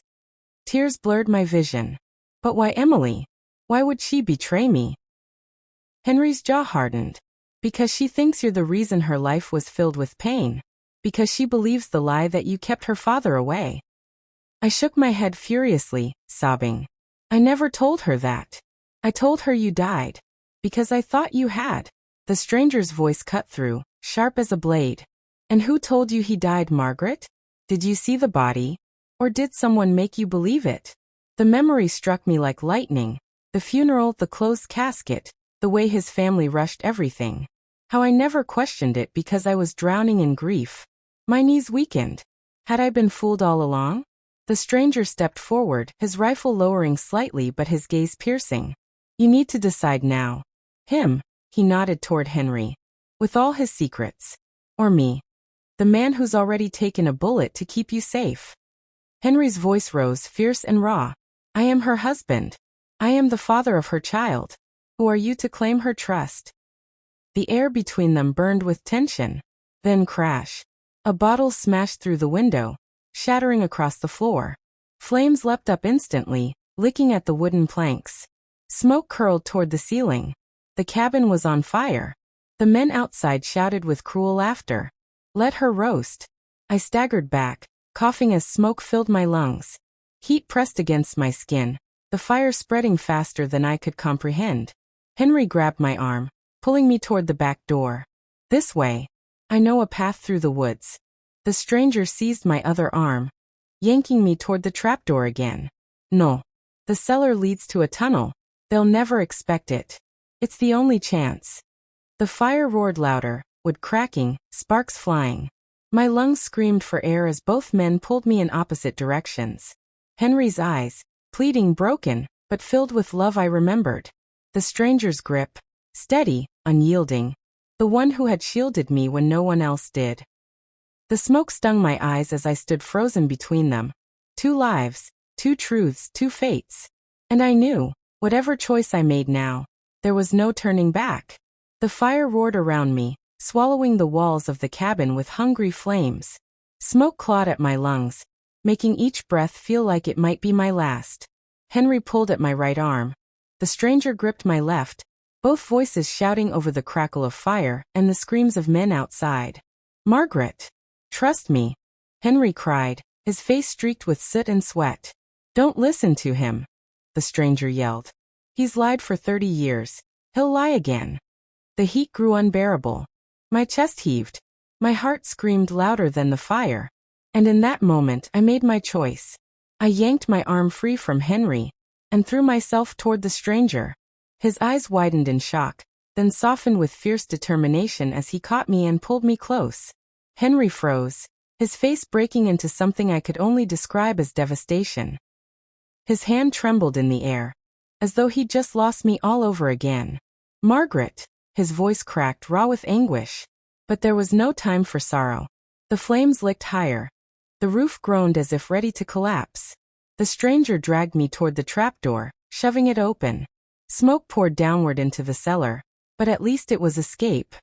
Tears blurred my vision. But why Emily? Why would she betray me? Henry's jaw hardened. Because she thinks you're the reason her life was filled with pain. Because she believes the lie that you kept her father away. I shook my head furiously, sobbing. I never told her that. I told her you died. Because I thought you had. The stranger's voice cut through, sharp as a blade. And who told you he died, Margaret? Did you see the body? Or did someone make you believe it? The memory struck me like lightning. The funeral, the closed casket, the way his family rushed everything. How I never questioned it because I was drowning in grief. My knees weakened. Had I been fooled all along? The stranger stepped forward, his rifle lowering slightly but his gaze piercing. You need to decide now. Him, he nodded toward Henry. With all his secrets. Or me. The man who's already taken a bullet to keep you safe. Henry's voice rose fierce and raw. I am her husband. I am the father of her child. Who are you to claim her trust? The air between them burned with tension. Then crash. A bottle smashed through the window, shattering across the floor. Flames leapt up instantly, licking at the wooden planks. Smoke curled toward the ceiling. The cabin was on fire. The men outside shouted with cruel laughter. Let her roast. I staggered back, coughing as smoke filled my lungs. Heat pressed against my skin, the fire spreading faster than I could comprehend. Henry grabbed my arm, pulling me toward the back door. This way. I know a path through the woods. The stranger seized my other arm, yanking me toward the trapdoor again. No. The cellar leads to a tunnel. They'll never expect it. It's the only chance. The fire roared louder, wood cracking, sparks flying. My lungs screamed for air as both men pulled me in opposite directions. Henry's eyes, pleading, broken, but filled with love, I remembered. The stranger's grip, steady, unyielding. The one who had shielded me when no one else did. The smoke stung my eyes as I stood frozen between them. 2 lives, 2 truths, 2 fates. And I knew, whatever choice I made now, there was no turning back. The fire roared around me, swallowing the walls of the cabin with hungry flames. Smoke clawed at my lungs, making each breath feel like it might be my last. Henry pulled at my right arm. The stranger gripped my left, both voices shouting over the crackle of fire and the screams of men outside. Margaret! Trust me, Henry cried, his face streaked with soot and sweat. Don't listen to him, the stranger yelled. He's lied for 30 years. He'll lie again. The heat grew unbearable. My chest heaved. My heart screamed louder than the fire. And in that moment I made my choice. I yanked my arm free from Henry and threw myself toward the stranger. His eyes widened in shock, then softened with fierce determination as he caught me and pulled me close. Henry froze, his face breaking into something I could only describe as devastation. His hand trembled in the air, as though he'd just lost me all over again. Margaret! His voice cracked raw with anguish. But there was no time for sorrow. The flames licked higher. The roof groaned as if ready to collapse. The stranger dragged me toward the trapdoor, shoving it open. Smoke poured downward into the cellar, but at least it was escape.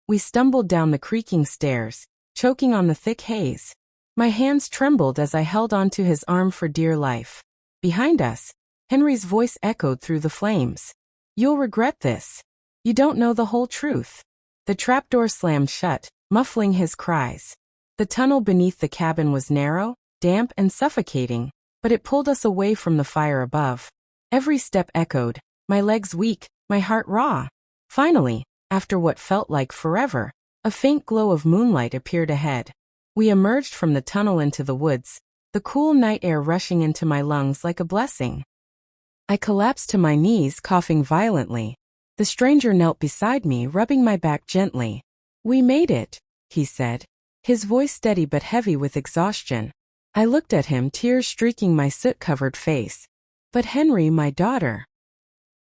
We stumbled down the creaking stairs, choking on the thick haze. My hands trembled as I held onto his arm for dear life. Behind us, Henry's voice echoed through the flames. You'll regret this. You don't know the whole truth. The trapdoor slammed shut, muffling his cries. The tunnel beneath the cabin was narrow, damp and suffocating, but it pulled us away from the fire above. Every step echoed, my legs weak, my heart raw. Finally, after what felt like forever, a faint glow of moonlight appeared ahead. We emerged from the tunnel into the woods, the cool night air rushing into my lungs like a blessing. I collapsed to my knees, coughing violently. The stranger knelt beside me, rubbing my back gently. We made it, he said, his voice steady but heavy with exhaustion. I looked at him, tears streaking my soot-covered face. But Henry, my daughter.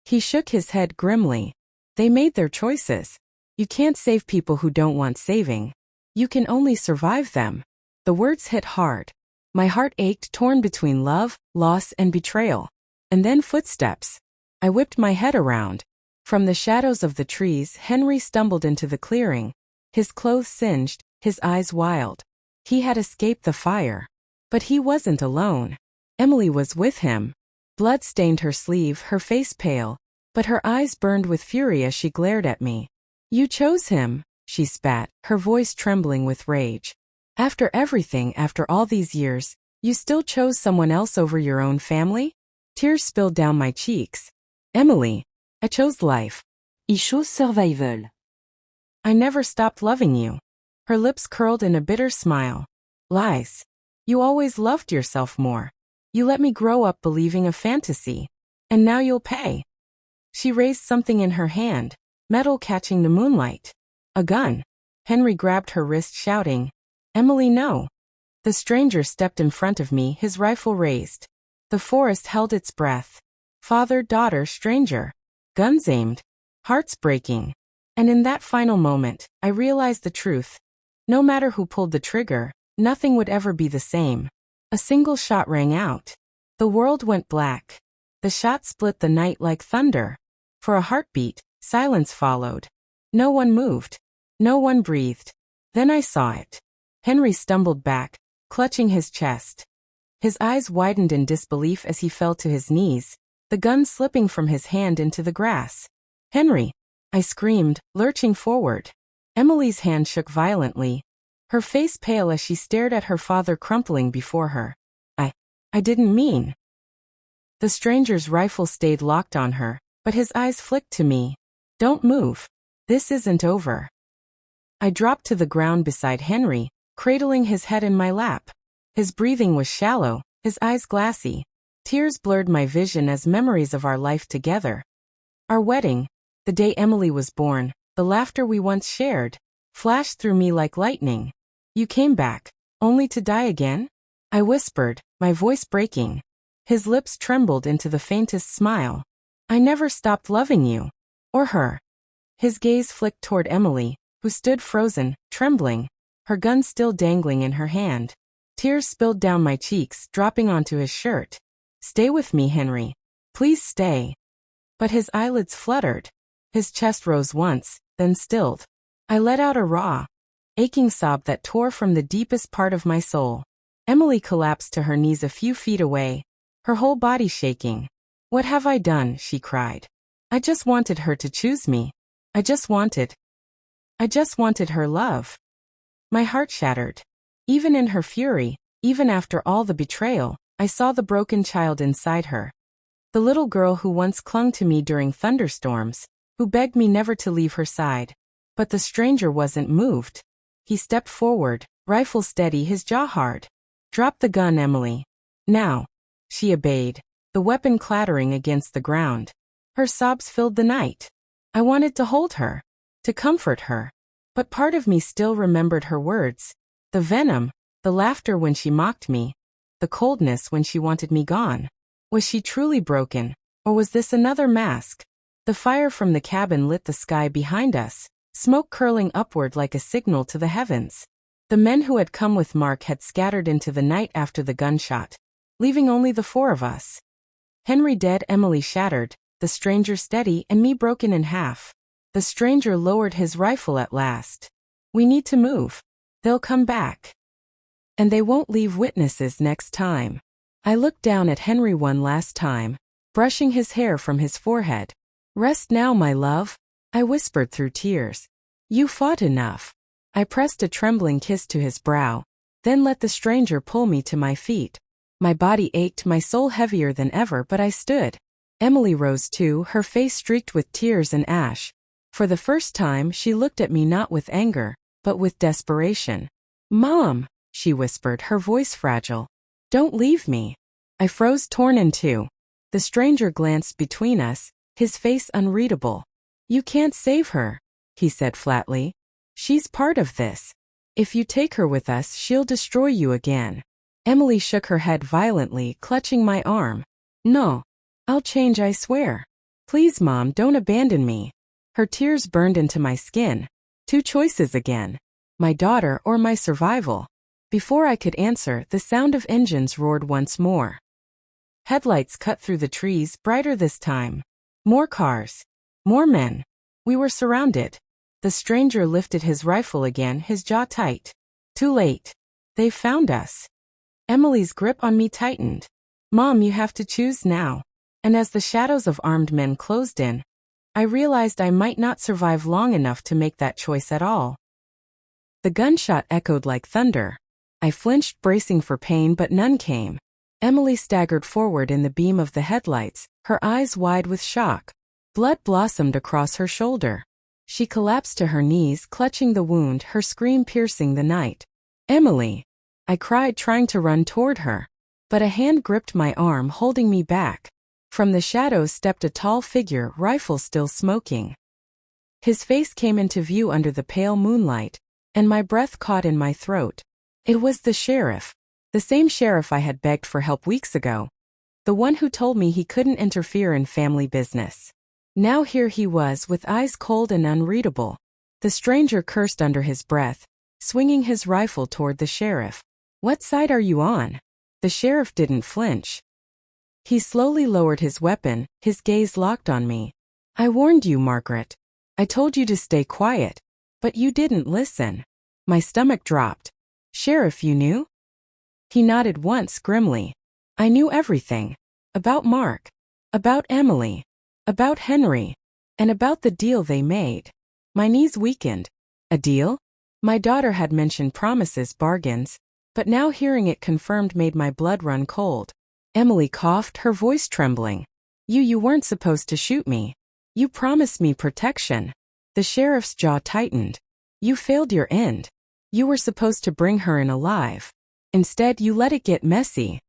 He shook his head grimly. They made their choices. You can't save people who don't want saving. You can only survive them. The words hit hard. My heart ached, torn between love, loss, and betrayal. And then footsteps. I whipped my head around. From the shadows of the trees, Henry stumbled into the clearing. His clothes singed, his eyes wild. He had escaped the fire. But he wasn't alone. Emily was with him. Blood stained her sleeve, her face pale, but her eyes burned with fury as she glared at me. You chose him, she spat, her voice trembling with rage. After everything, after all these years, you still chose someone else over your own family? Tears spilled down my cheeks. Emily, I chose life.
I chose survival.
I never stopped loving you. Her lips curled in a bitter smile. Lies. You always loved yourself more. You let me grow up believing a fantasy. And now you'll pay. She raised something in her hand, metal catching the moonlight. A gun. Henry grabbed her wrist, shouting, Emily, no. The stranger stepped in front of me, his rifle raised. The forest held its breath. Father, daughter, stranger. Guns aimed. Hearts breaking. And in that final moment, I realized the truth. No matter who pulled the trigger, nothing would ever be the same. A single shot rang out. The world went black. The shot split the night like thunder. For a heartbeat, silence followed. No one moved. No one breathed. Then I saw it. Henry stumbled back, clutching his chest. His eyes widened in disbelief as he fell to his knees, the gun slipping from his hand into the grass. Henry! I screamed, lurching forward. Emily's hand shook violently, her face pale as she stared at her father crumpling before her. I didn't mean. The stranger's rifle stayed locked on her, but his eyes flicked to me. Don't move. This isn't over. I dropped to the ground beside Henry, cradling his head in my lap. His breathing was shallow, his eyes glassy. Tears blurred my vision as memories of our life together. Our wedding, the day Emily was born, the laughter we once shared, flashed through me like lightning. You came back, only to die again? I whispered, my voice breaking. His lips trembled into the faintest smile. I never stopped loving you. Or her. His gaze flicked toward Emily, who stood frozen, trembling, her gun still dangling in her hand. Tears spilled down my cheeks, dropping onto his shirt. Stay with me, Henry. Please stay. But his eyelids fluttered. His chest rose once, then stilled. I let out a raw, aching sob that tore from the deepest part of my soul. Emily collapsed to her knees a few feet away, her whole body shaking. What have I done? She cried. I just wanted her to choose me. I just wanted her love. My heart shattered. Even in her fury, even after all the betrayal, I saw the broken child inside her. The little girl who once clung to me during thunderstorms, who begged me never to leave her side. But the stranger wasn't moved. He stepped forward, rifle steady, his jaw hard. Drop the gun, Emily. Now. She obeyed, the weapon clattering against the ground. Her sobs filled the night. I wanted to hold her, to comfort her. But part of me still remembered her words. The venom, the laughter when she mocked me, the coldness when she wanted me gone. Was she truly broken, or was this another mask? The fire from the cabin lit the sky behind us, smoke curling upward like a signal to the heavens. The men who had come with Mark had scattered into the night after the gunshot, leaving only the four of us. Henry dead, Emily shattered, the stranger steady, and me broken in half. The stranger lowered his rifle at last. We need to move. They'll come back. And they won't leave witnesses next time. I looked down at Henry one last time, brushing his hair from his forehead. Rest now, my love, I whispered through tears. You fought enough. I pressed a trembling kiss to his brow, then let the stranger pull me to my feet. My body ached, my soul heavier than ever, but I stood. Emily rose too, her face streaked with tears and ash. For the first time, she looked at me not with anger, but with desperation. Mom, she whispered, her voice fragile. Don't leave me. I froze, torn in two. The stranger glanced between us, his face unreadable. You can't save her, he said flatly. She's part of this. If you take her with us, she'll destroy you again. Emily shook her head violently, clutching my arm. No. I'll change, I swear. Please, Mom, don't abandon me. Her tears burned into my skin. Two choices again. My daughter or my survival. Before I could answer, the sound of engines roared once more. Headlights cut through the trees, brighter this time. More cars. More men. We were surrounded. The stranger lifted his rifle again, his jaw tight. Too late. They've found us. Emily's grip on me tightened. Mom, you have to choose now. And as the shadows of armed men closed in, I realized I might not survive long enough to make that choice at all. The gunshot echoed like thunder. I flinched, bracing for pain, but none came. Emily staggered forward in the beam of the headlights, her eyes wide with shock. Blood blossomed across her shoulder. She collapsed to her knees, clutching the wound, her scream piercing the night. Emily! I cried, trying to run toward her. But a hand gripped my arm, holding me back. From the shadows stepped a tall figure, rifle still smoking. His face came into view under the pale moonlight, and my breath caught in my throat. It was the sheriff. The same sheriff I had begged for help weeks ago. The one who told me he couldn't interfere in family business. Now here he was, with eyes cold and unreadable. The stranger cursed under his breath, swinging his rifle toward the sheriff. What side are you on? The sheriff didn't flinch. He slowly lowered his weapon, his gaze locked on me. I warned you, Margaret. I told you to stay quiet. But you didn't listen. My stomach dropped. Sheriff, you knew? He nodded once grimly. I knew everything. About Mark. About Emily. About Henry. And about the deal they made. My knees weakened. A deal? My daughter had mentioned promises, bargains, but now hearing it confirmed made my blood run cold. Emily coughed, her voice trembling. You weren't supposed to shoot me. You promised me protection. The sheriff's jaw tightened. You failed your end. You were supposed to bring her in alive. Instead, you let it get messy.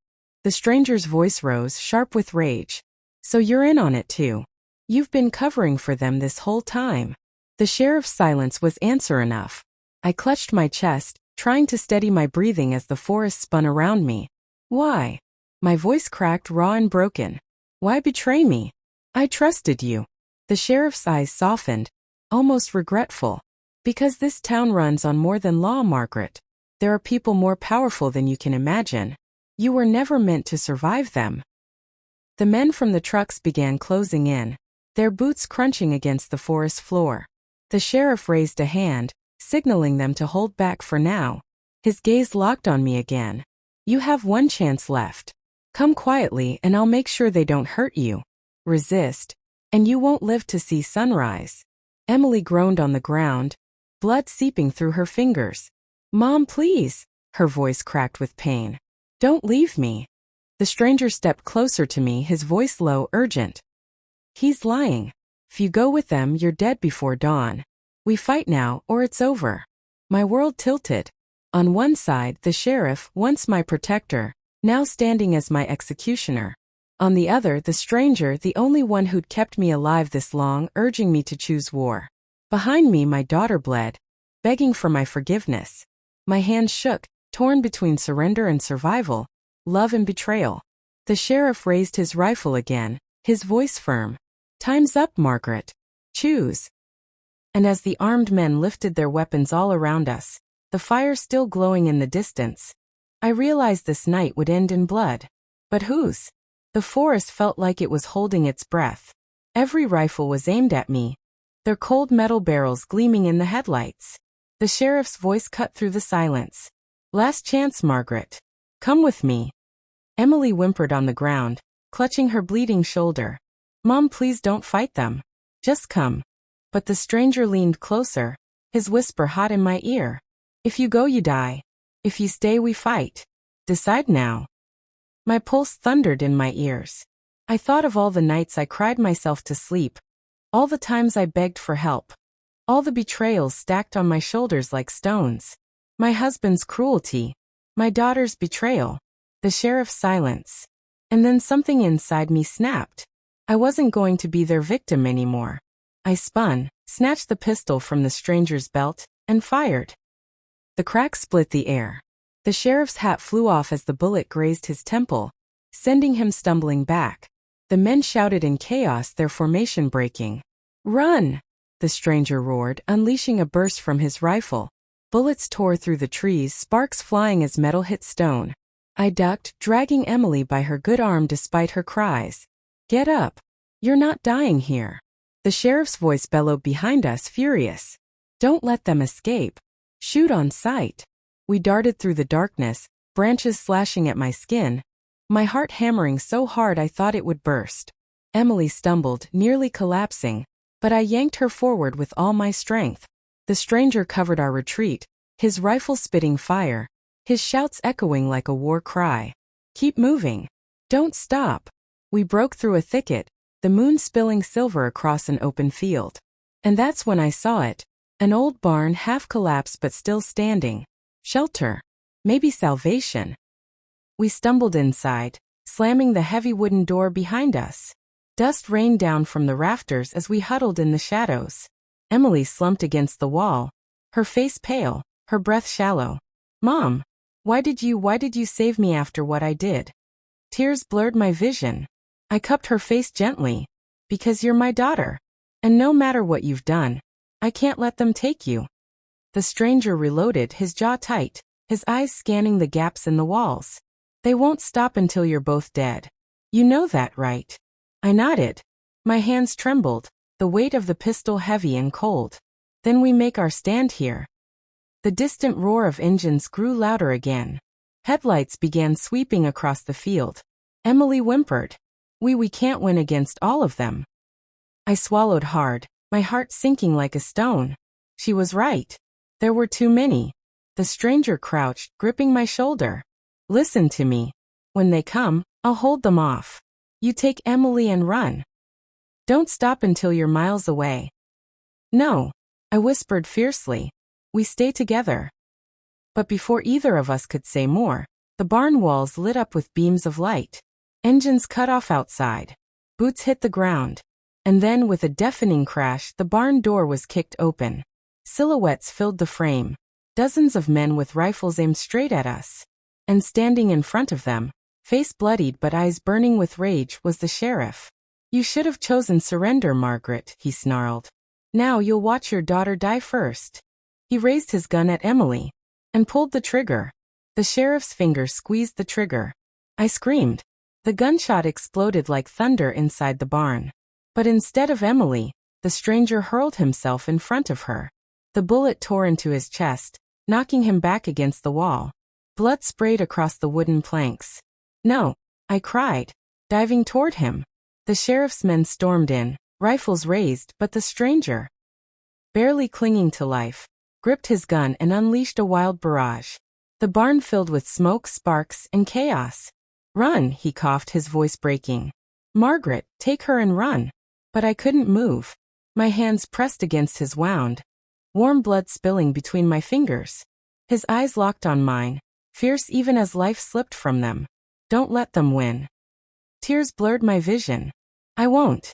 The stranger's voice rose, sharp with rage. So you're in on it too. You've been covering for them this whole time. The sheriff's silence was answer enough. I clutched my chest, trying to steady my breathing as the forest spun around me. Why? My voice cracked, raw and broken. Why betray me? I trusted you. The sheriff's eyes softened, almost regretful. Because this town runs on more than law, Margaret. There are people more powerful than you can imagine. You were never meant to survive them. The men from the trucks began closing in, their boots crunching against the forest floor. The sheriff raised a hand, signaling them to hold back for now. His gaze locked on me again. You have one chance left. Come quietly and I'll make sure they don't hurt you. Resist, and you won't live to see sunrise. Emily groaned on the ground, blood seeping through her fingers. Mom, please, her voice cracked with pain. Don't leave me. The stranger stepped closer to me, his voice low, urgent. He's lying. If you go with them, you're dead before dawn. We fight now, or it's over. My world tilted. On one side, the sheriff, once my protector, now standing as my executioner. On the other, the stranger, the only one who'd kept me alive this long, urging me to choose war. Behind me, my daughter bled, begging for my forgiveness. My hands shook, torn between surrender and survival, love and betrayal. The sheriff raised his rifle again, his voice firm. Time's up, Margaret. Choose. And as the armed men lifted their weapons all around us, the fire still glowing in the distance, I realized this night would end in blood. But whose? The forest felt like it was holding its breath. Every rifle was aimed at me, their cold metal barrels gleaming in the headlights. The sheriff's voice cut through the silence. Last chance, Margaret. Come with me. Emily whimpered on the ground, clutching her bleeding shoulder. Mom, please don't fight them. Just come. But the stranger leaned closer, his whisper hot in my ear. If you go, you die. If you stay, we fight. Decide now. My pulse thundered in my ears. I thought of all the nights I cried myself to sleep, all the times I begged for help, all the betrayals stacked on my shoulders like stones. My husband's cruelty, my daughter's betrayal, the sheriff's silence. And then something inside me snapped. I wasn't going to be their victim anymore. I spun, snatched the pistol from the stranger's belt, and fired. The crack split the air. The sheriff's hat flew off as the bullet grazed his temple, sending him stumbling back. The men shouted in chaos, their formation breaking. Run! the stranger roared, unleashing a burst from his rifle. Bullets tore through the trees, sparks flying as metal hit stone. I ducked, dragging Emily by her good arm despite her cries. Get up. You're not dying here. The sheriff's voice bellowed behind us, furious. Don't let them escape. Shoot on sight. We darted through the darkness, branches slashing at my skin, my heart hammering so hard I thought it would burst. Emily stumbled, nearly collapsing, but I yanked her forward with all my strength. The stranger covered our retreat, his rifle spitting fire, his shouts echoing like a war cry. Keep moving. Don't stop. We broke through a thicket, the moon spilling silver across an open field. And that's when I saw it. An old barn, half collapsed but still standing. Shelter. Maybe salvation. We stumbled inside, slamming the heavy wooden door behind us. Dust rained down from the rafters as we huddled in the shadows. Emily slumped against the wall, her face pale, her breath shallow. Mom, why did you save me after what I did? Tears blurred my vision. I cupped her face gently. Because you're my daughter. And no matter what you've done, I can't let them take you. The stranger reloaded, his jaw tight, his eyes scanning the gaps in the walls. They won't stop until you're both dead. You know that, right? I nodded. My hands trembled, the weight of the pistol heavy and cold. Then we make our stand here. The distant roar of engines grew louder again. Headlights began sweeping across the field. Emily whimpered. We can't win against all of them. I swallowed hard, my heart sinking like a stone. She was right. There were too many. The stranger crouched, gripping my shoulder. Listen to me. When they come, I'll hold them off. You take Emily and run. Don't stop until you're miles away. No, I whispered fiercely. We stay together. But before either of us could say more, the barn walls lit up with beams of light. Engines cut off outside. Boots hit the ground. And then with a deafening crash, the barn door was kicked open. Silhouettes filled the frame. Dozens of men with rifles aimed straight at us. And standing in front of them, face bloodied but eyes burning with rage, was the sheriff. You should have chosen surrender, Margaret, he snarled. Now you'll watch your daughter die first. He raised his gun at Emily and pulled the trigger. The sheriff's fingers squeezed the trigger. I screamed. The gunshot exploded like thunder inside the barn. But instead of Emily, the stranger hurled himself in front of her. The bullet tore into his chest, knocking him back against the wall. Blood sprayed across the wooden planks. No, I cried, diving toward him. The sheriff's men stormed in, rifles raised, but the stranger, barely clinging to life, gripped his gun and unleashed a wild barrage. The barn filled with smoke, sparks, and chaos. Run, he coughed, his voice breaking. Margaret, take her and run. But I couldn't move. My hands pressed against his wound, warm blood spilling between my fingers. His eyes locked on mine, fierce even as life slipped from them. Don't let them win. Tears blurred my vision. I won't.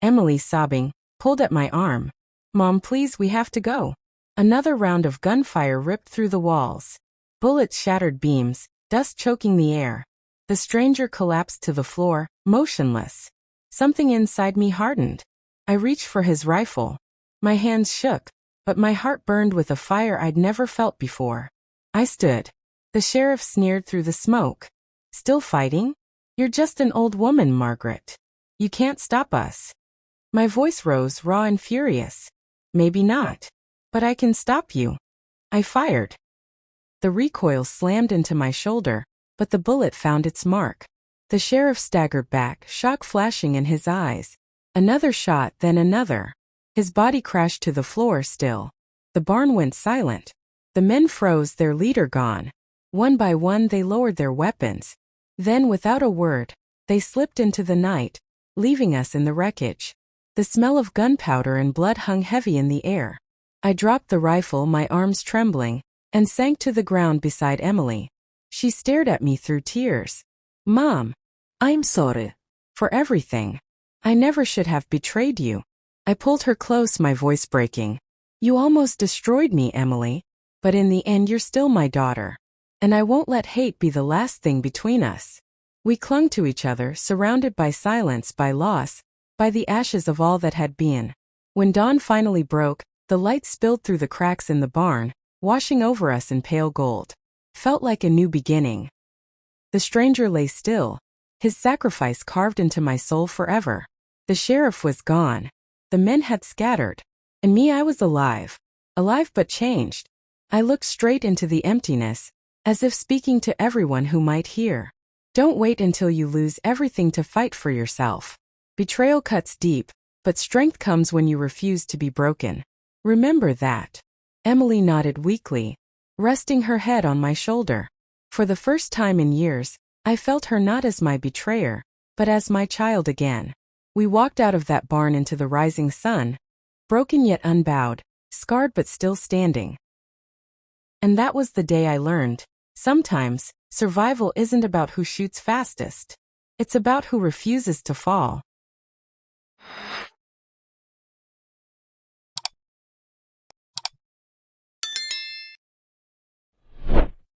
Emily, sobbing, pulled at my arm. Mom, please, we have to go. Another round of gunfire ripped through the walls. Bullets shattered beams, dust choking the air. The stranger collapsed to the floor, motionless. Something inside me hardened. I reached for his rifle. My hands shook, but my heart burned with a fire I'd never felt before. I stood. The sheriff sneered through the smoke. Still fighting? You're just an old woman, Margaret. You can't stop us. My voice rose, raw and furious. Maybe not. But I can stop you. I fired. The recoil slammed into my shoulder, but the bullet found its mark. The sheriff staggered back, shock flashing in his eyes. Another shot, then another. His body crashed to the floor still. The barn went silent. The men froze, their leader gone. One by one they lowered their weapons. Then, without a word, they slipped into the night, leaving us in the wreckage. The smell of gunpowder and blood hung heavy in the air. I dropped the rifle, my arms trembling, and sank to the ground beside Emily. She stared at me through tears. Mom, I'm sorry. For everything. I never should have betrayed you. I pulled her close, my voice breaking. You almost destroyed me, Emily. But in the end you're still my daughter. And I won't let hate be the last thing between us. We clung to each other, surrounded by silence, by loss, by the ashes of all that had been. When dawn finally broke, the light spilled through the cracks in the barn, washing over us in pale gold. Felt like a new beginning. The stranger lay still, his sacrifice carved into my soul forever. The sheriff was gone. The men had scattered. And me, I was alive. Alive but changed. I looked straight into the emptiness, as if speaking to everyone who might hear. Don't wait until you lose everything to fight for yourself. Betrayal cuts deep, but strength comes when you refuse to be broken. Remember that. Emily nodded weakly, resting her head on my shoulder. For the first time in years, I felt her not as my betrayer, but as my child again. We walked out of that barn into the rising sun, broken yet unbowed, scarred but still standing. And that was the day I learned, sometimes, survival isn't about who shoots fastest. It's about who refuses to fall.